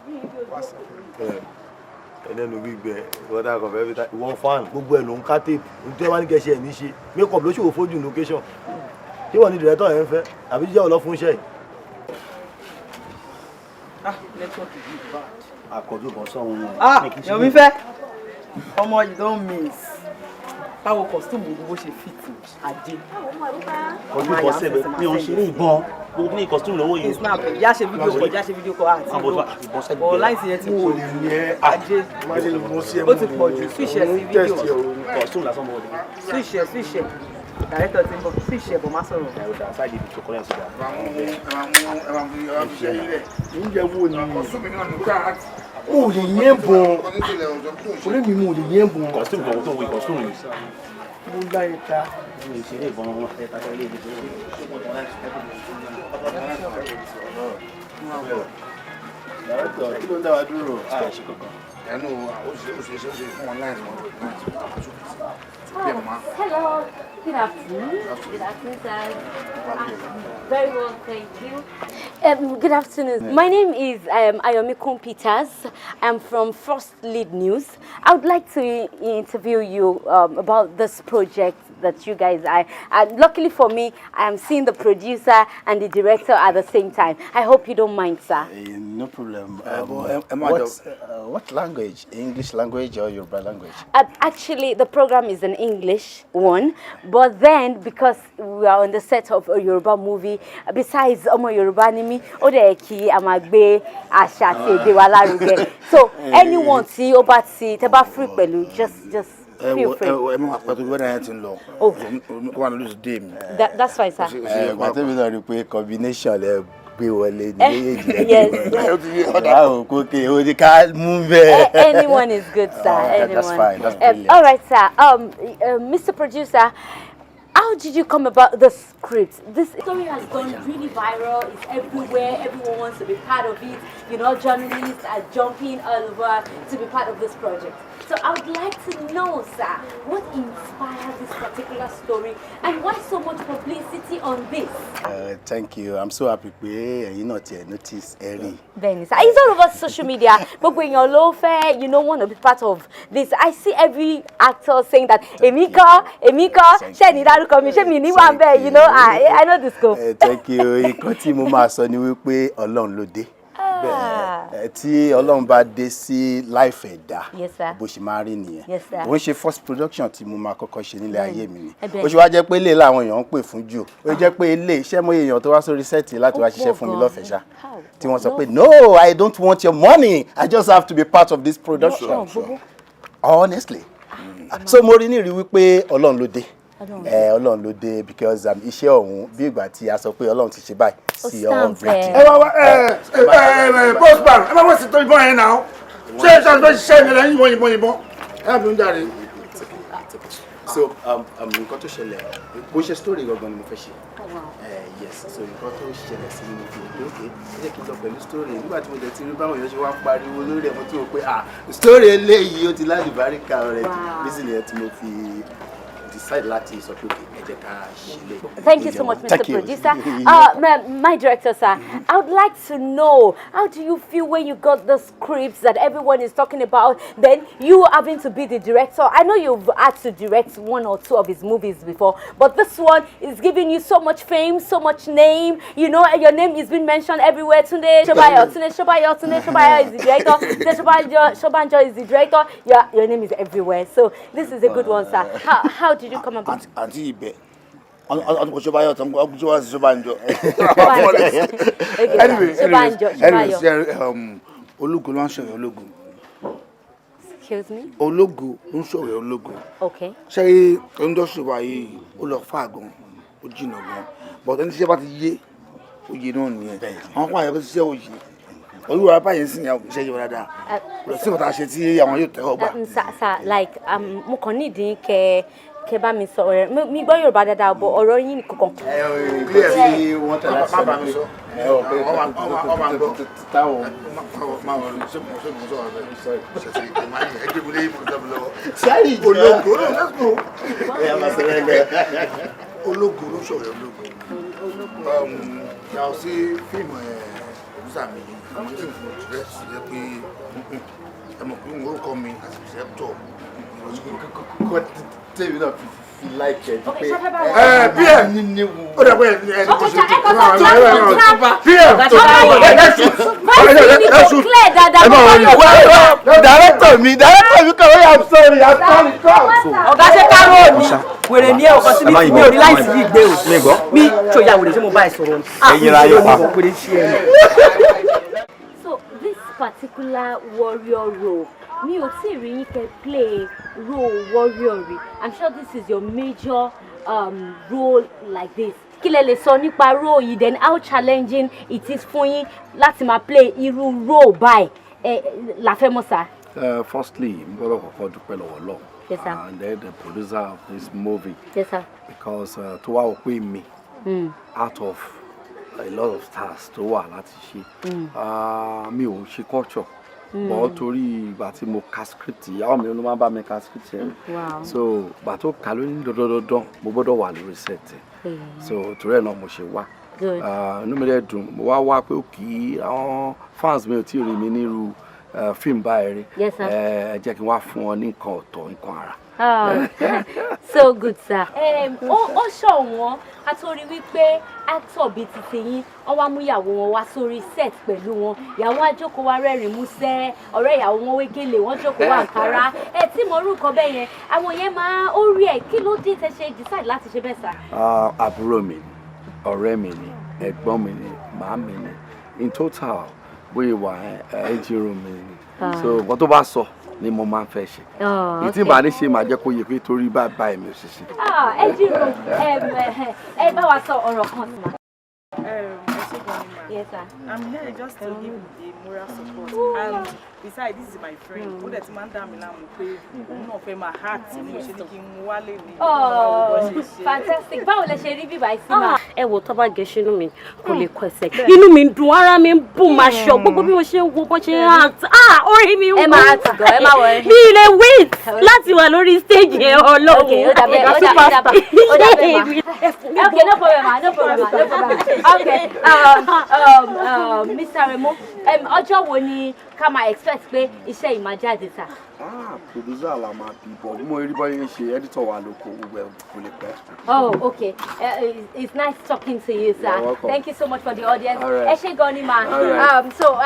ẹlẹ́nu gbígbẹ ìwọ́dà kan fẹ́ẹ́ fi ta ìwọ́n fan gbogbo ẹ̀ ló ń ká tape nítorí wọ́n bá ní kẹ́sẹ̀ ẹ̀ ní ṣe make up ló ṣòwò fojú location ṣé wọ́n ní director yẹn ń fẹ́ àbí jíjẹ́ ọ̀lọ́ fún iṣẹ́ yìí. Network is bad. Àkọ́jú kan sọ̀hún ni. Yomi fẹ́ ọmọ you don miss. Báwo costume wo ṣe fit Adé? Kọjú bọ́ sẹ́bẹ̀ mi ò ń ṣeré ìbọn gbogbo ní costume lọ́wọ́ yìí. Snap já ṣe fídíò kọ àti ìlú. Ọ̀ láìsí yẹn ti pọ̀ jù. Adé ó ti pọ̀ jù switch ẹ̀ sí fídíò. Costume lásán mọ́ ọdún. Switch ẹ̀. Director ti ń bọ̀ switch ẹ̀ bọ̀ má sọ̀rọ̀. Ẹ ò dá sáàdì ibi tó kọ́lẹ̀ síta. Oúnjẹ wo ni mo lè yẹn bọ̀ orí mi mo lè yẹn bọ̀. Costume kan tó wí costume ni. Mo láyé ta. Mo lè ṣeré ìbọn wọn ẹ ta ilé ibi tó wọ́n. Kí ló ń dá wa dúró? Ṣe kankan. Ẹnu òṣèṣe fún online mọ́. Hello. Good afternoon. Good afternoon, sir. Very well, thank you. Good afternoon. My name is Ayomikun Peters. I'm from First Lead News. I would like to interview you about this project that you guys are. Luckily for me, I am seeing the producer and the director at the same time. I hope you don't mind, sir. No problem. What language? English language or Yoruba language? Actually, the program is an English one, but then because we are on the set of a Yoruba movie, besides Omo Yoruba nimi, Odeki Amagbe Asha Tede wa Laruge. So anyone see oba see teba free pẹ̀lú just feel free. That's fine, sir. Combination anyone is good, sir. Anyone. That's fine. That's brilliant. All right, sir. Mr. Producer, how did you come about the script? This story has gone really viral. It's everywhere. Everyone wants to be part of it. You know, journalists are jumping all over to be part of this project. So I would like to know, sir, what inspired this particular story and why so much publicity on this? Thank you. I'm so happy you notice Eri. Then it's all over social media. But when you're low fare, you don't want to be part of this. I see every actor saying that Emika, Sheni Darukomi, Shemi Niwambe, you know, I know the scope. Thank you. Ikoti mo ma sọ ni wípé Ọlọ́run ló dé. Tí Ọlọ́run bá dé sí life ẹ̀dá bó ṣe máa rí nìyẹn bó ń ṣe first production tí mo máa kọ́kọ́ ṣe nílé ayé mi ni bó ṣe wá jẹ́ pé ilé làwọn èèyàn ń pè fún jù ó jẹ́ pé ilé iṣẹ́ mọ́ èèyàn tó wá sórí sẹ́ẹ̀tì láti wá ṣiṣẹ́ fún mi lọ́fẹ̀ẹ́ ṣá tí wọ́n sọ pé no, I don't want your money, I just have to be part of this production. Honestly, so mo rí ní rí wípé Ọlọ́run ló dé. Ọlọ́run ló dé because iṣẹ́ ọ̀hún bí ìgbà tí a sọ pé Ọlọ́run ti ṣe báyìí sí everything. Postman ẹ máa wọ́n sì tó ìbọn yẹn náà ṣé ìṣàtúnṣe ṣiṣẹ́ mi lẹ́yìn ìbọn ẹ bí ń jáde. So nǹkan tó ṣẹlẹ̀ bó ṣe story gangan ni mo fẹ́ ṣe. Yes, so nǹkan tó ṣẹlẹ̀ sí mi kì í pé okay ẹ jẹ́ kí n lọ pẹ̀lú story nígbà tí mo jẹ́ ti rí báwọn èèyàn ṣe wá pariwo lórí ẹ̀ mo tí mo pé story eléyìí ó ti lálùbáríkà rẹ̀ bísí nìyẹn tí mo fi decide láti sọ pé ẹ jẹ́ ká ṣílẹ̀. Thank you so much, Mr. Producer. My director, sir, I would like to know, how do you feel when you got the scripts that everyone is talking about, then you having to be the director? I know you've had to direct 1 or 2 of his movies before, but this one is giving you so much fame, so much name. You know, your name is being mentioned everywhere. Tunde Shobayo is the director. Shobanjo is the director. Your name is everywhere. So this is a good one, sir. How did you come about? Anyway, Ológo ló ń ṣọ̀rẹ́ ológo. Excuse me? Ológo ló ń ṣọ̀rẹ́ ológo. Okay. Ṣé industry wa yìí ó lọ fà gan, ó jìnnà gan. But ẹni tí ṣe bá ti yé, oyè náà nìyẹn. Àwọn kan àyẹ̀kọ́ ti ṣe oyè. Olúwa bá yẹn sì ní iṣẹ́ yìí wọ́n dáadáa. Sí ọ̀tá ṣe tí àwọn yóò tẹ́wọ́ gbà. Sir, like, mo kàn nídìí kẹ́ bá mi sọ ọ̀rẹ́ mi gbọ́ Yorùbá dáadáa bọ̀ ọ̀rọ̀ yín kankan. Clear sí wọ́n tẹ̀lé sí bá mi sọ. Ológo ló ṣọ̀rẹ́ ológo. Yàtọ̀ sí fíìmù producer mi àwọn ilé ìfún direct yẹ pé ẹ mọ̀ pé wọ́n kọ́ mi as a receptor. Kọ́ tèmi náà fi láìkẹ́ pé PM ó dẹ̀ pé ẹni tó ṣe director mi kọ̀ wọ́n I'm sorry. Ọ̀gá ṣe káró òní wèrè ní ọkọ̀ sí mi ò ní láìsí yìí gbé o mi ṣòyà wèrè ṣé mo bá ẹ sọ̀rọ̀ ni. Ẹ̀yin ra yóò pa. So this particular warrior role mi ò tí rí yín kẹ́ play role warrior rí. I'm sure this is your major role like this. Kí lẹ lè sọ nípa role yìí then how challenging it is fún yín láti máa play irú role báyìí la fẹ́ mọ̀ sá. Firstly, I'm going to dúpẹ́ lọ́wọ́ Ọlọ́run. Yes, sir. And then the producer of this movie. Yes, sir. Because to wá pè mí out of a lot of stars tó wà láti ṣe. Mi ò ṣe culture. But torí ìgbà tí mo ka script yìí, àwọn mi ló máa bá mi ka script yẹn. So ìgbà tó kà lóní dandan mo gbọ́dọ̀ wà lórí set. So torí ẹ̀ náà mo ṣe wá. Inú mi dẹ̀ dùn, mo wá pé òkè àwọn fans mi ò tí ì rí mi nírú fíìmù báyìí rí. Jẹ́ kí n wá fún ọ ní nǹkan ọ̀tọ̀ nǹkan ara. So good sir. Ó ṣọ̀wọ́n ká tó rí wípé actor bíi ti tiyín wọ́n wá mú ìyàwó wọn wá sórí set pẹ̀lú wọn. Ìyàwó àjókòó wá rẹ́rìn músẹ́, ọ̀rẹ́ ìyàwó wọn wégele wọ́n jókòó wá àǹkárá. Tí mo rú nǹkan bẹ́ẹ̀ yẹn, àwọn yẹn máa ó rí ẹ̀ kí ló dé tẹ́ ṣe decide láti ṣe bẹ́ẹ̀ sà? Àbúrò mi ni, ọ̀rẹ́ mi ni, ẹ̀gbọ́n mi ni, màámi ni. In total, bóyá wà ẹ́jìrò mi ni. So nǹkan tó bá sọ ni mo máa ń fẹ́ ṣe. Ìtí ìbá ní ṣe máa jẹ́ kó yẹ pé torí bá bá ẹ̀mí òṣìṣẹ́. Ẹ́jìrò ẹ bá wa sọ ọ̀rọ̀ kan sí ma. Yes, sir. I'm here just to give the moral support. And besides, this is my friend. Ó dẹ̀ ti máa ń dá mi láàmú pé òun náà fẹ́ máa heart ní mo ṣe ní kí n mú wálé ní. Fantastic. Báwo lẹ ṣe rí bíbá yìí sí ma? Ẹ wo tó bá gẹ̀ẹ́sì inú mi kò lè kọ ẹsẹ̀. Inú mi ń dùn, ara mi ń bùn máa ṣọ. Gbogbo bí mo ṣe ń wo bó ṣe ń act. Orí mi ń wú. Ẹ máa act gan, ẹ máa wọlé. Mi lè wait láti wà lórí stage yẹn Ọlọ́run. Okay, ó dàbẹ̀ ma. Okay, no problem ma, no problem. Okay, Mr. Remo, ọjọ́ wo ni ká máa expect pé iṣẹ́ yìí máa jáde sà? Producer la máa bí bọ̀ mo rí bọ́yé ń ṣe editor wa lóko gbogbo ẹ̀ kò lè pẹ́. Oh, okay. It's nice talking to you, sir. Thank you so much for the audience. Ẹ ṣé gan ni ma. So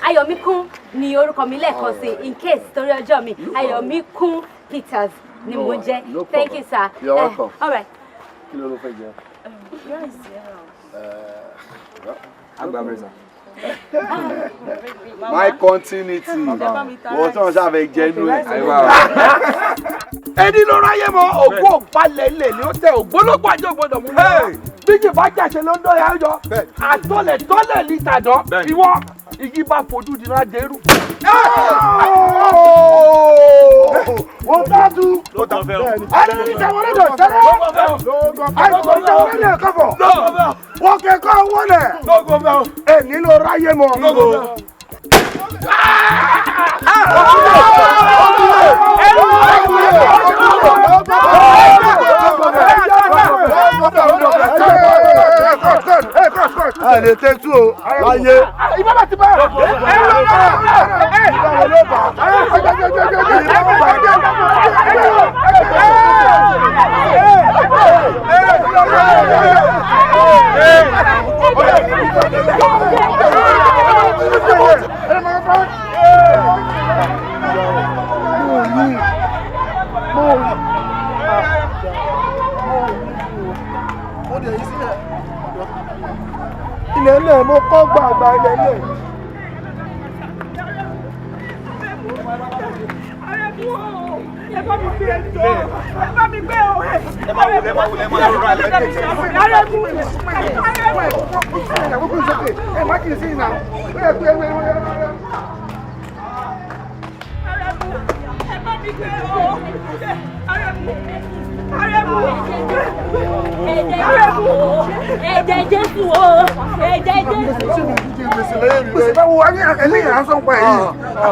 Ayọ̀míkún ni orúkọ mi lẹ́ẹ̀kan sí in case torí ọjọ́ mi Ayọ̀míkún Peters ni mo jẹ́. Thank you, sir. You're welcome. All right. Kí ló fẹ́ jẹ? Agba mẹ́ta. My continuity. Wọ́n tán ṣàfẹ́ jẹ́nu ẹ̀. Ẹni ló ráyè mọ́ ògbó òpalẹ̀ ilẹ̀ ni ó tẹ ògbólógbò àjọ gbọdọ̀ mú mi. Bíjì bá jàṣẹ ló ń dọ́ yà yọ. Àtọ́lẹ̀ ní tàdán. Ìwọ igi bá fojú di náà dérú. Wọ́n bá tú. Ẹni ní ìjàwọ́ lọ́dọ̀ sẹ́lẹ̀. Àìsàn ìjàwọ́ lọ́dọ̀ kọ̀kọ̀. Wọ́n kẹ́kọ̀ọ́ wọlé. Ẹni ló ráyè mọ́. Allez, t'es tout, láyé. Il va battre pas. Ilẹ̀ ilẹ̀ mo kọ́ gbàgbà ilẹ̀ ilẹ̀. Ẹ bá mi gbé ẹjọ́, ẹ bá mi gbé o. Ẹ máa wulẹ̀ máa rọra lẹ́yìn. Ẹ má kì í sí ìnà. Ẹ bá mi gbé o. Ẹ̀jẹ̀ Jésù o, ẹ̀jẹ̀ Jésù. Gbèsè bá wo ẹlẹ́yìn à ń sọ pa èyí.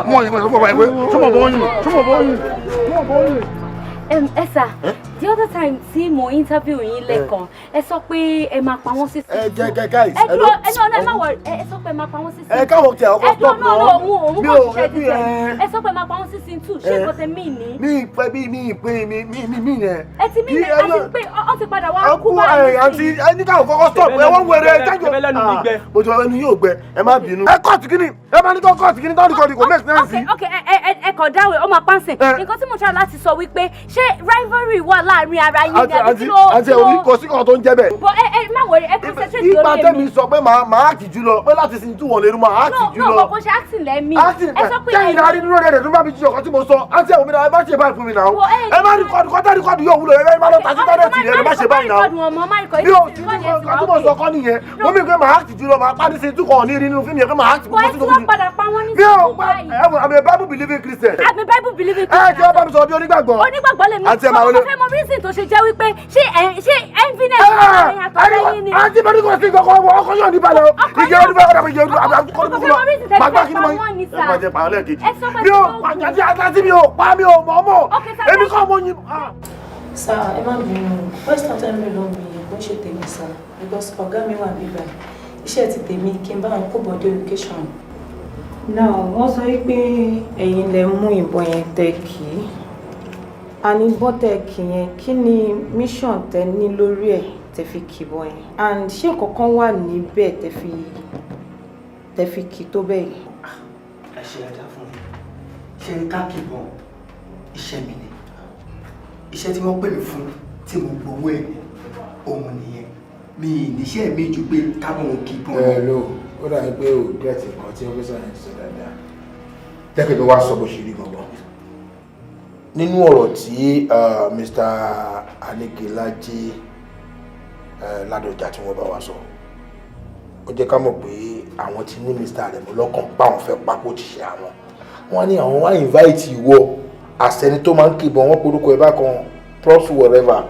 Wọ́n yìí sọ pa ìwé, túmọ̀ bọ́ yìí. Ẹ sà, the other time tí mo interview yín lẹ́ẹ̀kan ẹ sọ pé ẹ máa pa wọ́n sí season 2. guys ẹ dúró ẹ má wọ ẹ sọ pé ẹ máa pa wọ́n sí season 2. káwọn tí àwọn kan stop náà òun kò ṣiṣẹ́ ti tẹ̀ ẹ sọ pé ẹ máa pa wọ́n sí season 2 ṣé kò tẹ mí ní. mi ìpè mi yẹn. ẹ ti mí ní ẹ ti pé ọ ti padà wá kú báyìí. àǹtí ẹni káwọn kọ́kọ́ stop ẹ wọ́n wẹ̀rẹ̀ jájọ. mo ti wá ẹnu yóò gbẹ ẹ má bínú. ẹ kọ́ọ̀tù kìíní ẹ máa ní kọ́ kọ́ọ̀tù kìíní tọ́jú kọ́ọ̀tù kò make sense. ok ẹ kàn dáwọ̀ ọmọ pàǹsẹ̀ nǹkan tí mo ṣe láti sọ wípé ṣé rivalry wà láàrin ara yín ni àbí kí ló. àti orí kò sí kan tó ń jẹ́ bẹ́ẹ̀. bọ ẹ má wọrí ẹ concentrate lórí èmi. ipa tẹ́mi sọ pé màá àkì jù lọ pé láti sin túwọ̀n lè rú màá àkì jù lọ. náà kò ṣe acting lẹ́mí. ẹ sọ pé kẹ́yìn náà rí dúró rẹ̀ tó bá mi jí ọkọ tí mo sọ àti ẹ̀wọ̀n mi náà ẹ bá ṣe báyìí fún mi náà. ẹ má rìkọ́dù kọ́tà rìkọ́dù yóò wúlò ẹ má lọ tàbí tọ́lẹ̀tì rẹ̀ ẹ má ṣe báyìí náà. mi ò tí mo sọ kọ́ nìyẹn mo mi pé màá àkì jù lọ màá pàdé sí túkọ̀ ní rí nínú fíìmù yẹn pé màá àkì púpọ̀ sínú fíìmù. mi ò pa I'm a Bible believing Christian. I'm a Bible believing Christian. ẹ jẹ́ bá mi sọ bí onígbàgbọ́. onígbàgbọ́ lè mi. àti ẹ̀ máa wọlé. mo fẹ́ mọ reason tó ṣe jẹ́ wípé ṣé enviness ẹ̀yìn àtọ́lẹ́yìn ni. àti bẹ́ẹ̀ ni kò sí kankan ọkọ yóò ní balẹ̀ o. ìjẹ́ oníbẹ̀ ọ̀dà mi jẹ́ oníbẹ̀ gbàgbà kí ni mo yí. ẹ máa jẹ pààlẹ́ kejì. mi ò pàjáde àtàtì mi ò pa mi ò mọ̀ mọ̀ èmi kọ́ mo yin. sá ẹ má bínú first time mi ló ń bí bó ṣe tèmi sá because ọ̀gá mi wà bíbá iṣẹ́ ti tèmi kí n bá wọn kó bọ́dé education. now wọ́n sọ pé ẹ̀yin lẹ mú ìbọn yẹn tẹ kì í àní bọ́tẹ̀kì yẹn kí ni mission tẹ ní lórí ẹ̀ tẹ fi kìbọn yẹn and ṣé kankan wà níbẹ̀ tẹ fi kì tó bẹ́ẹ̀. ẹ ṣe ẹja fún mi ṣe ká kìbọn iṣẹ́ mi ni iṣẹ́ tí wọ́n pè mí fún tí mo gbowó ẹ̀ òun nìyẹn mi níṣẹ́ mi ju pé káwọn kìbọn. ẹ ló ó dàbí pé ò gẹ́ẹ̀tì kan tí ọ́fíìsà yẹn ṣe dáadáa tẹ́kẹ̀ mi wá sọ bó ṣe rí gangan nínú ọ̀rọ̀ tí Mr. Adekola Ládọjà tí wọ́n bá wa sọ ó jẹ́ ká mọ̀ pé àwọn tí ní Mr. Aremu lọ́kàn páwọn fẹ́ pápó ti ṣe àwọn wọ́n ní àwọn wá invite ìwọ àsẹni tó máa ń kìbọn wọ́n porúkọ ẹ̀ bá kan props whatever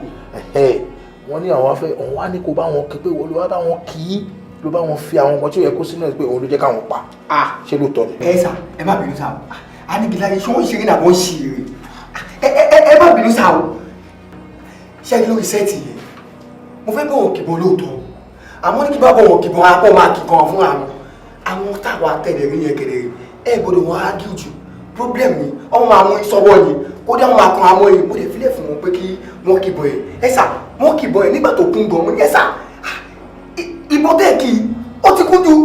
wọ́n ní àwọn afẹ́ òun wá ní kó bá wọn kí pé wọ́n ló wá bá wọn kì í ló bá wọn fi àwọn nǹkan tí ó yẹ kó sínú ẹ̀ pé òun ló jẹ́ káwọn pa ṣé ló tọ́ ni. ẹ sà ẹ má bínú sà Adekola ṣé wọ́n ṣeré náà wọ́n ṣe eré ẹ má bínú sà o ṣé kí lórí sẹ́ẹ̀tì yẹn mo fẹ́ bọ̀ wọ́n kìbọn lóòótọ́ àmọ́ ní kí bá bọ̀ wọ́n kìbọn apọ̀ máa kìkan fún àwọn táwa tẹ̀lé rí yẹn kẹ̀lẹ́ ẹ gbọ́dọ̀ wọn á gí jù problem ni ọmọ máa mú sọ́wọ́ yìí kó dé wọn máa kan àmọ́ yìí mo lè filẹ̀ fún wọn pé kí wọ́n kìbọn yẹn ẹ sà wọ́n kìbọn yẹn nígbà tó kún gan mo ní ẹ sà ìbọn tẹ́ẹ̀kì ó ti kún jù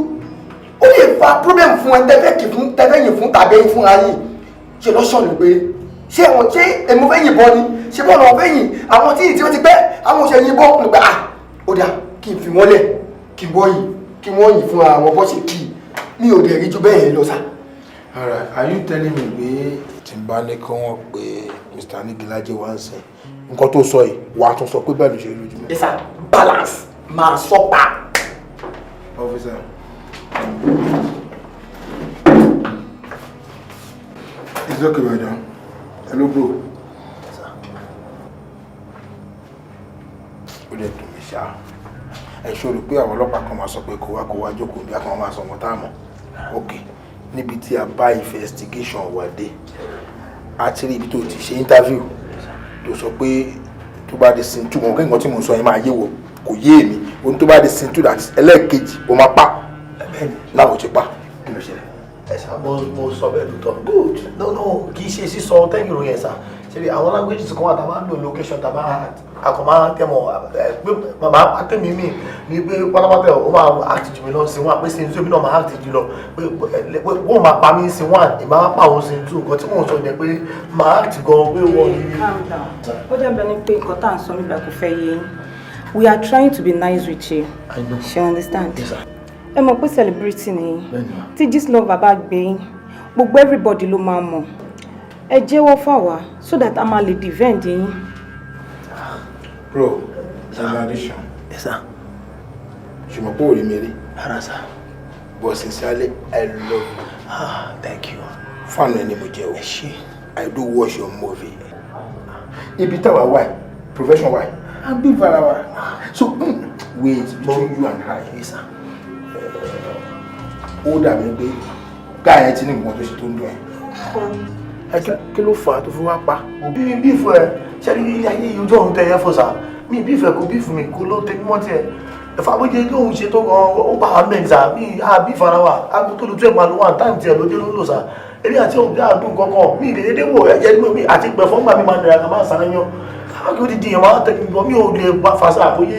ó lè fa problem fún ẹ tẹ́fẹ́ yìn fún tàbí fúnra yìí ṣe lọ́sọ̀nù pé ṣé wọn ṣé èmi fẹ́ yìnbọn ni ṣé bọ́ọ̀lù wọn fẹ́ yìn àwọn tí ìtí wọn ti pẹ́ àwọn òṣèlú yìnbọn nígbà ó dà kí n fi wọ́n lẹ̀ kí wọ́n yìn fún àwọn bọ́ ṣe kì í mi ò dẹ̀ rí ju bẹ́ẹ̀ lọ sá. Alright, are you telling me pé tí n bá ní kí wọ́n pe Mr. Adekola wá ń sìn nǹkan tó sọ yìí wà á tún sọ pé bẹ́ẹ̀ ló ṣe lójú mi. Yes sir, balance máa sọ pa. Officer. It's okay, madam. Hello, bro. Ó lè dùn mí ṣá. Ẹ ṣòro pé àwọn ọlọ́pàá kan máa sọ pé kó wá jókòó bí akọ̀ máa sọ wọn táàmù. Okay. Níbi tí a bá investigation wà dé. A ti rí ibi tó ti ṣe interview. Tó sọ pé tó bá di sin 2 wọn kí nǹkan tí mo sọ yẹn máa yé wọ kò yé mi. Ohun tó bá di sin 2 that ẹlẹ́ẹ̀kejì ó máa pa. Láwọn ti pa. Kí ló ṣẹlẹ̀? Ẹ sá mo sọ bẹ́ẹ̀ lóòótọ́. Good. No kì í ṣe sísọ tẹ́yìn ìròyìn ẹ̀ sá. Ṣé àwọn languages kan wà tá a máa ń lò location tá a máa àkọ́mọ́ tẹ́mọ̀ pé màmá àtẹ̀mí mi ní pé pátápátá ó máa act jù mí lọ sí wọn àpé sí ní náà máa act jù lọ pé wọ́n máa pa mí sí wọn ìmọ̀ máa pa òun sí 2 nǹkan tí mò ń sọ jẹ́ pé máa act gan pé wọ́n ní. ó dàbí ẹni pé nǹkan tá à ń sọ nígbà kò fẹ́ yé yín we are trying to be nice with you. I know. She understand. Ẹ mọ̀ pé celebrity ni tí Gistlover bá gbé yín gbogbo everybody ló máa mọ̀ ẹ jẹ́wọ́ fáwa so that a máa lè defend yín. Bro, in addition. Yes sir. Ṣùgbọ́n pé òrì mi rí. Rárá sir. But sincerely, I love you. Thank you. Fan ẹni mo jẹ́ o. Ẹ ṣé. I do watch your movie. Ibi táwa wà, profession wà, I'm big farawa. So, wait, between you and I. Yes sir. Ó dàbí pé guy yẹn ti ní nǹkan tó ṣe tó ń dùn ẹ̀. Kí ló fà á tó fi wá pa? Bí fún ẹ ṣé ilé ayé yìí ojú ọ̀run tẹ ẹ fọ́ sá mi bí ìfẹ́ kò bí fún mi kó ló tẹ mọ́ tiẹ̀ ẹ̀fà bó jẹ́ lóhun ṣe tó gan ó bá wa mẹ́rin sá mi bí ìfara wa aago tó lu 12 máa lo 1 time tiẹ̀ ló dé ló lò sá èmi àti òun bí àdùn kankan mi ìdèdè wò ẹ̀jẹ̀ ní mi àti pẹ̀ fọ́ngbà mi máa nira ká máa sàn yan káàkiri odidi yẹn máa tẹ̀lé gbọ́ mi ò lè bá fàṣà àbóyé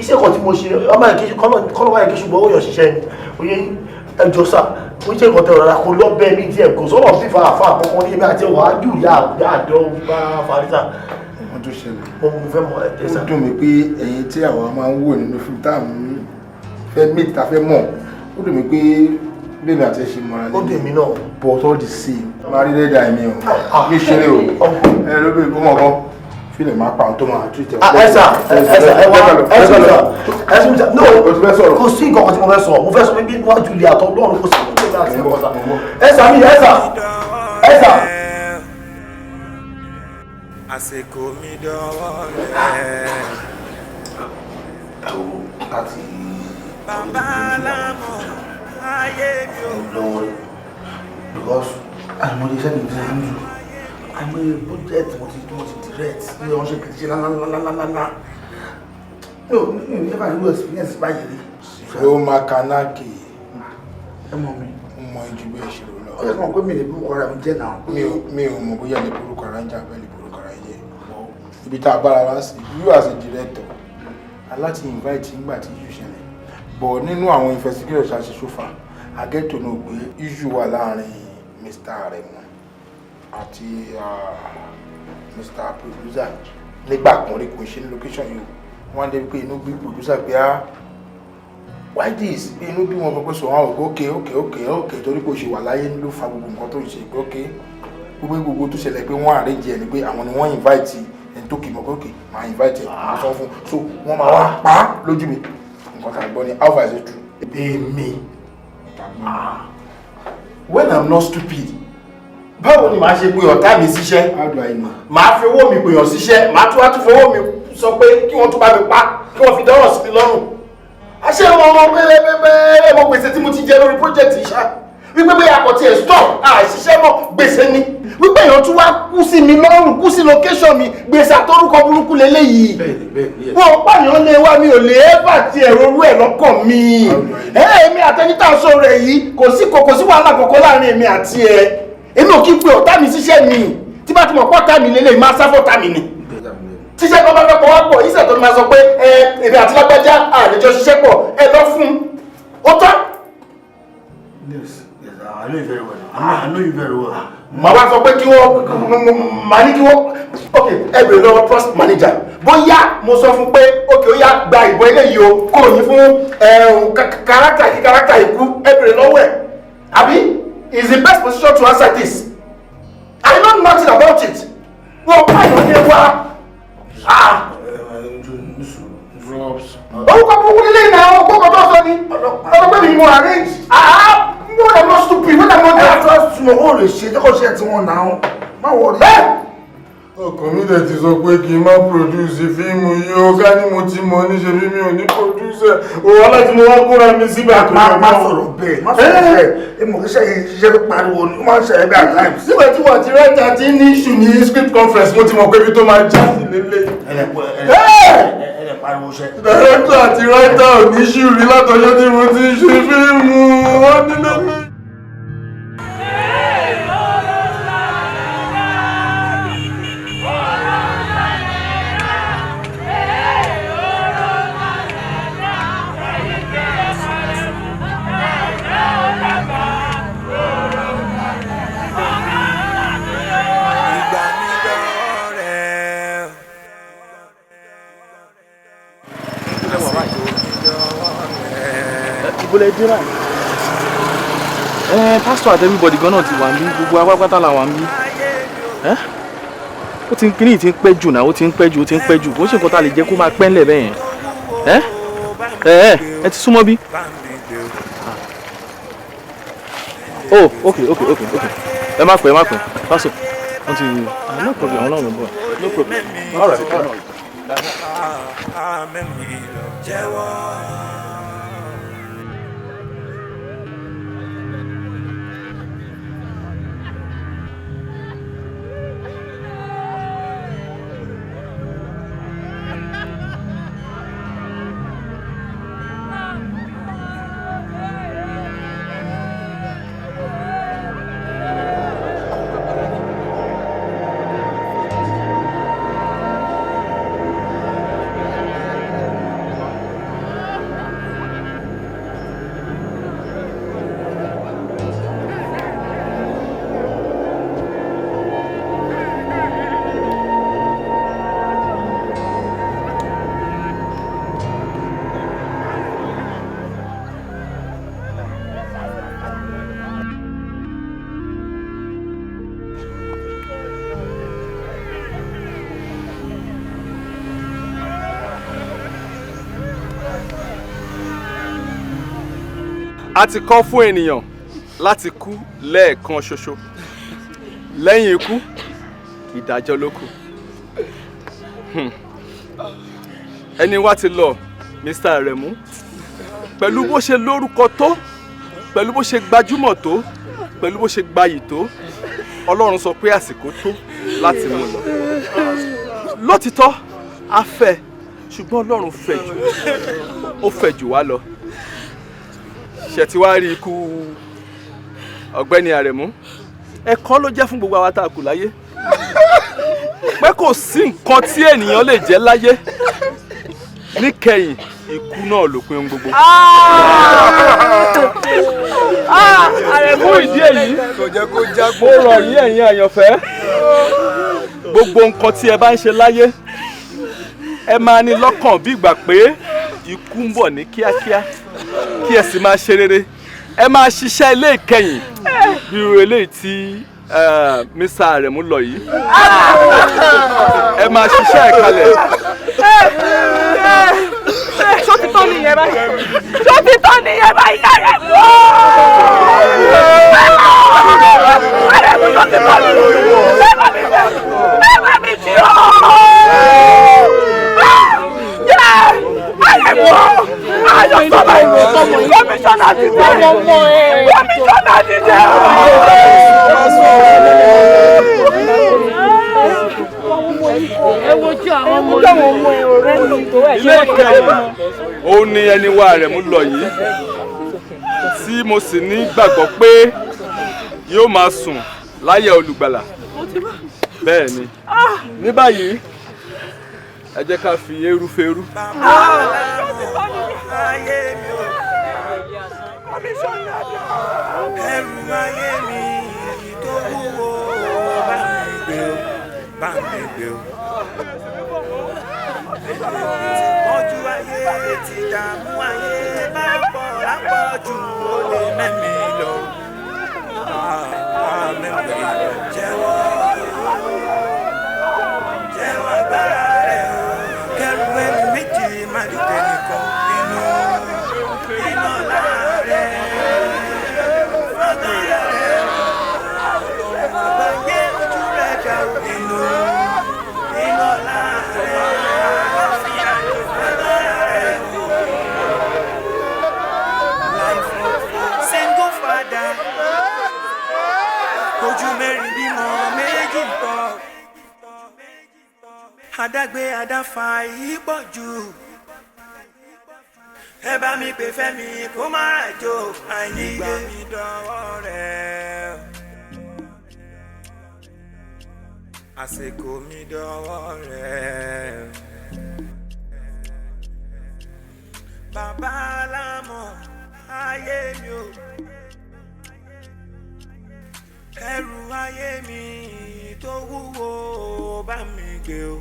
iṣẹ́ kan tí mo ṣe ọmọ ẹ̀kí kọ́nà wáyé kí ṣùgbọ́n ó yàn ṣiṣẹ́ ni òye ẹjọ́ sá ó jẹ́ ìkọ̀tẹ̀ ọ̀rọ̀ kò lọ bẹ́ẹ̀ mi díẹ̀ kò sọ̀rọ̀ fífa àfa àkọ́kọ́ ní èmi àti ọ̀hún ájú ìyá àdó bá farisa. wọ́n tó ṣẹlẹ̀ mo fẹ́ mọ ẹ̀ ó dùn mí pé ẹ̀yin tí àwa máa ń wò nínú fíìmù tá à ń fẹ́ mí ta fẹ́ mọ̀ ó dùn mí pé bẹ́ẹ̀ni àti ẹ̀ṣin mọ́ra ní. ó dùn mí náà. but all the same máa rí lẹ́dà ẹ̀mí o mi ṣeré o ẹ ló bẹ kó mọ̀ kan fílẹ̀ máa pa àwọn tó máa tú ìtẹ̀. ẹ̀sà no kò sí nǹkan kan tí mo fẹ́ sọ mo fẹ́ sọ pé bí wọ́n Juliet àtọ́ lọ́run kò sí nǹkan tí mo fẹ́ sọ. ẹ̀sà mi ẹ̀sà. àsìkò mi dọ́wọ́ rẹ̀. àti bàbá lámọ̀ ayé mi ò lọ́wọ́ because àìmọye iṣẹ́ mi ti ń jù àìmọye budget mo ti direct ní ọ̀ṣẹ́ kìí ṣe lálálálálálá mi ò ní ẹ̀fà ìlú experience báyìí rí. ló máa kanáàkì ẹ mọ mi. mo mọ ìjú bẹ́ẹ̀ ṣe lọ. ó yẹ kí wọn pé mi lè burúkọ ara mi jẹ́ náà. mi ò mọ bóyá lè burúkọ ara ń jà bẹ́ẹ̀ lè burúkọ ara jẹ́ ibi tá a bára wá sí you as a director aláti invite nígbà tí issue ṣẹlẹ̀ but nínú àwọn investigators ṣàṣẹ sófà I get to know pé issue wà láàrin Mr. Aremu àti Mr. Producer nígbà kan rí kò ṣe ní location yìí wọ́n dé pé inú bí producer pé why this pé inú bí wọn pẹ́pẹ́ sọ wọn okay torí kò ṣe wà láyé ló fa gbogbo nǹkan tó ń ṣe pé gbogbo tó ṣẹlẹ̀ pé wọ́n arrange ẹ̀ ni pé àwọn ni wọ́n invite ẹni tó kì í mọ̀ pé okay máa invite ẹ̀ máa sọ fún so wọ́n máa wá pa á lójú mi nǹkan tá a gbọ́ ni how far is it true. èmi when I'm not stupid báwo ni màá ṣe pé ọ̀tá mi síṣẹ́. how do I know. màá fi owó mi pèèyàn síṣẹ́ màá tún wá tún fowó mi sọ pé kí wọ́n tún bá mi pa kí wọ́n fi dọ́rọ̀ sí mi lọ́rùn. àṣé ọmọ pé mo gbèsè tí mo ti jẹ lórí project yìí ṣá wípé bí akọ̀tí ẹ̀ stop àìṣiṣẹ́ mọ́ gbèsè ni wípé èèyàn tún wá kú sí mi lọ́rùn kú sí location mi gbèsè àtọ́rúkọ burúkú leléyìí. wọn pààyàn lé wá mi ò lè ẹ́fà tí ẹ̀rọ orú ẹ̀ lọ́kàn mi. èmi àtẹnitá sọ rẹ̀ yìí kò sí wàhálà kọ̀ọ̀kan láàrin èmi àti ẹ̀ èmi ò kí n pe ọ̀tá mi síṣẹ́ mi tí bá ti mọ̀ pọ́tá mi lélẹ̀ máa sáfọ́tá mi ni tíṣẹ́ tó bá fẹ́ pọ̀ wá pọ̀ ìṣẹ̀ tó ní máa sọ pé èmi àti lágbájá àlejò ṣiṣẹ́ pọ̀ ẹ lọ fún ó tán. Yes, I know you very well. I know you very well. màá wá sọ pé kí wọ́n máa ní kí wọ́n ok ẹ bèrè lọ́wọ́ trust manager bóyá mo sọ fún pé ok ó yá gba ìbọn eléyìí o kò ní fún kárátà kí kárátà ikú ẹ bèrè lọ́wọ́ ẹ̀ àbí is the best position to answer this. I know nothing about it. Wọ́n pààyàn ní wá. Orúkọ burúkú nílé ìnáwó ọgbọ́n tó sọ ni. Ọlọ́pẹ́ mi ni mo arrange. Mo rẹ̀ mọ́ stupid, mo rẹ̀ mọ́ dá. Trust me, ó lè ṣe tẹ́kọ̀ ṣe tí wọ́n náà. Má wọ̀ rí. Ọkàn mi dẹ̀ ti sọ pé kí n má produce fíìmù yìí ó ká ní mo ti mọ níṣe bí mi ò ní producer. Òwò aláti mo wá kóra mi síbẹ̀ àtúnyẹ̀ náà. Má sọ̀rọ̀ bẹ́ẹ̀, má sọ̀rọ̀ bẹ́ẹ̀. Èmi ò kí ṣiṣẹ́ tó pariwo ni, ó máa ń ṣẹlẹ̀ bí at times. Síbẹ̀ tí wọ́n ti rẹ́ta tí ní issue ní script conference mo ti mọ̀ pé ibi tó máa já sí lélẹ̀. Ẹ̀rẹ̀ pariwo ṣẹ́. Director àti writer ò ní ṣùrí látọjọ́ tí mo ti ṣe fíìmù wọ́n ní lélẹ̀. ìbúlẹ̀ dínà pastor àti everybody gan náà ti wà ní gbogbo apápátá la wà ní ó ti ń kíní ti ń pẹ́ jù náà ó ti ń pẹ́ jù kò ṣe nǹkan tá a lè jẹ́ kó máa pẹ́ ńlẹ̀ bẹ́ẹ̀ yẹn ẹ ti súnmọ́ bí. oh ok ẹ má pẹ́ pastor wọ́n ti no problem ọlọ́run ló bọ̀ no problem all right. a ti kọ́ fún ènìyàn láti kú lẹ́ẹ̀kan ṣoṣo. Lẹ́yìn ikú, ìdájọ́ ló kù. Ẹni wá ti lọ, Mr. Aremu. Pẹ̀lú bó ṣe lórúkọ tó, pẹ̀lú bó ṣe gbajúmọ̀ tó, pẹ̀lú bó ṣe gbayì tó, Ọlọ́run sọ pé àsìkò tó láti mú lọ. Lótìtọ́, a fẹ́, ṣùgbọ́n Ọlọ́run fẹ́ jù. Ó fẹ́ jù wá lọ. Ṣé ti wá rí ikú Ọ̀gbẹ́ni Aremu? Ẹ̀kọ́ ló jẹ́ fún gbogbo àwa tá a kù láyé. Pé kò sí nǹkan tí ènìyàn lè jẹ́ láyé. Níkẹyìn, ikú náà ló pin gbogbo. Fún ìdí èyí, mo rọ̀ yín ẹ̀yin àyànfẹ́. Gbogbo nǹkan tí ẹ bá ń ṣe láyé, ẹ máa ní lọ́kàn bí ìgbà pé ikú ń bọ̀ ní kíákíá, kí ẹ sì máa ṣe rere. Ẹ máa ṣiṣẹ́ ilé ìkẹyìn bí irú eléyìí tí Mr. Aremu lọ yìí. Ẹ máa ṣiṣẹ́ ìkalẹ̀. Ṣó ti tán nìyẹn báyìí? Ṣó ti tán nìyẹn báyìí? Aremu! Aremu ṣó ti tán nìyẹn? Bẹ́ẹ̀ mi jí o! Aremu! Ayọ̀ sọ́mọ ìwé tọmọ yìí. Kọ́míṣọ́nà ti jẹ́. Kọ́míṣọ́nà ti jẹ́. Ẹ wojú àwọn ọmọ yìí. Ilé ìkẹyìn òun ni ẹni wá Aremu lọ yìí, tí mo sì ní gbàgbọ́ pé yóò máa sùn láyé olùgbàlà. Bẹ́ẹ̀ ni. Ní báyìí, ẹ jẹ́ ká fi eérú ferú. Ẹrù ayé mi tó wúwo bá mi gbé o. Mọ́jú ayé ti dààmú ayé bá pọ̀ lápọ̀jù ó lè mẹ́mi lọ. Mẹ́mi lọ jẹ́wọ́ agbára rẹ̀ o. Kẹ́rù ẹni méjì má dìde nìkan nínú iná láàrẹ̀. Agbára rẹ̀ ọlọ́run àgbáyé ojú rẹ̀ dá nínú iná láàrẹ̀. Agbára rẹ̀ life of single father. Ojú mẹ́rin bímọ méjì ń tọ́. Adágbé adáfa yìí pọ̀ jù. Ẹ bá mi pè Fẹ́mi kó má ràjò àìnígbà mi dọ́wọ́ rẹ̀. Àsìkò mi dọ́wọ́ rẹ̀. Bàbá alámọ̀ ayé mi o. Ẹrù ayé mi tó wúwo bá mi gbé o.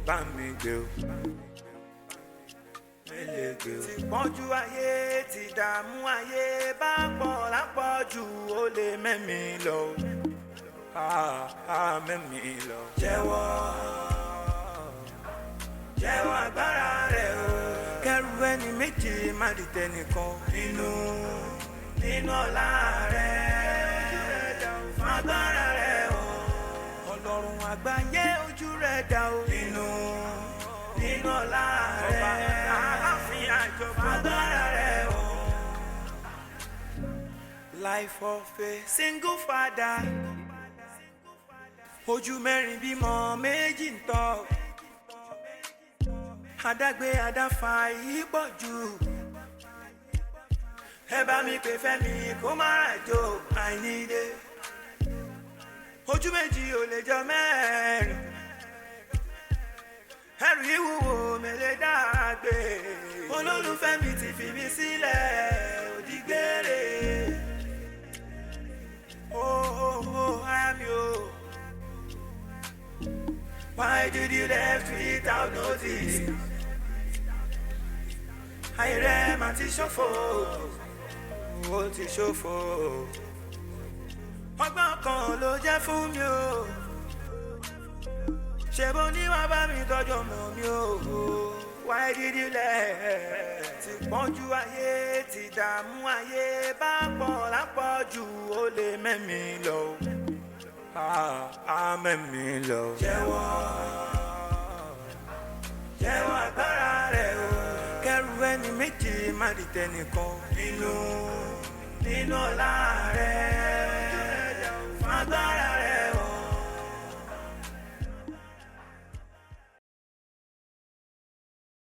Bá mi gbé o. Ti pọ́njú ayé ti dààmú ayé bá pọ̀ lápọ̀jù ó lè mẹ́mi lọ. Mẹ́mi lọ. Jẹ́wọ́ agbára rẹ̀ o. Kẹ́rù ẹni méjì má dìtẹ̀ nìkan nínú ọlá rẹ̀. Agbára rẹ̀ o. Ọlọ́run àgbáyé ojú rẹ̀ dá o. Nínú ọlá rẹ̀. Agbára rẹ̀ o. Life of a single father. Ojú mẹ́rin bímọ méjì ń tọ́. Adágbé adáfa yìí pọ̀ jù. Ẹ bá mi pè Fẹ́mi kó má ràjò àìníde. Ojú méjì ò lè jọ mẹ́rin. Ẹrù ìwúwo mẹ́lẹ̀ dàgbé. Olólùfẹ́ mi ti fi mi sílẹ̀ òdìgbére. Ayami o. Why did you left without notice? Ayé rẹ̀ máa ti ṣòfò. Ó ti ṣòfò. Ọgbọ́n kan ló jẹ́ fún mi o. Ṣé bó ní wàá bá mi tọ́jú ọmọ mi o? Why did you let? Ti pọ́njú ayé, ti dààmú ayé, bá pọ̀ lápọ̀jù ó lè mẹ́mi lọ. Mẹ́mi lọ. Jẹ́wọ́ agbára rẹ̀ o. Kẹ́rù ẹni méjì má di tẹnìkan. Nínú ọlá rẹ̀.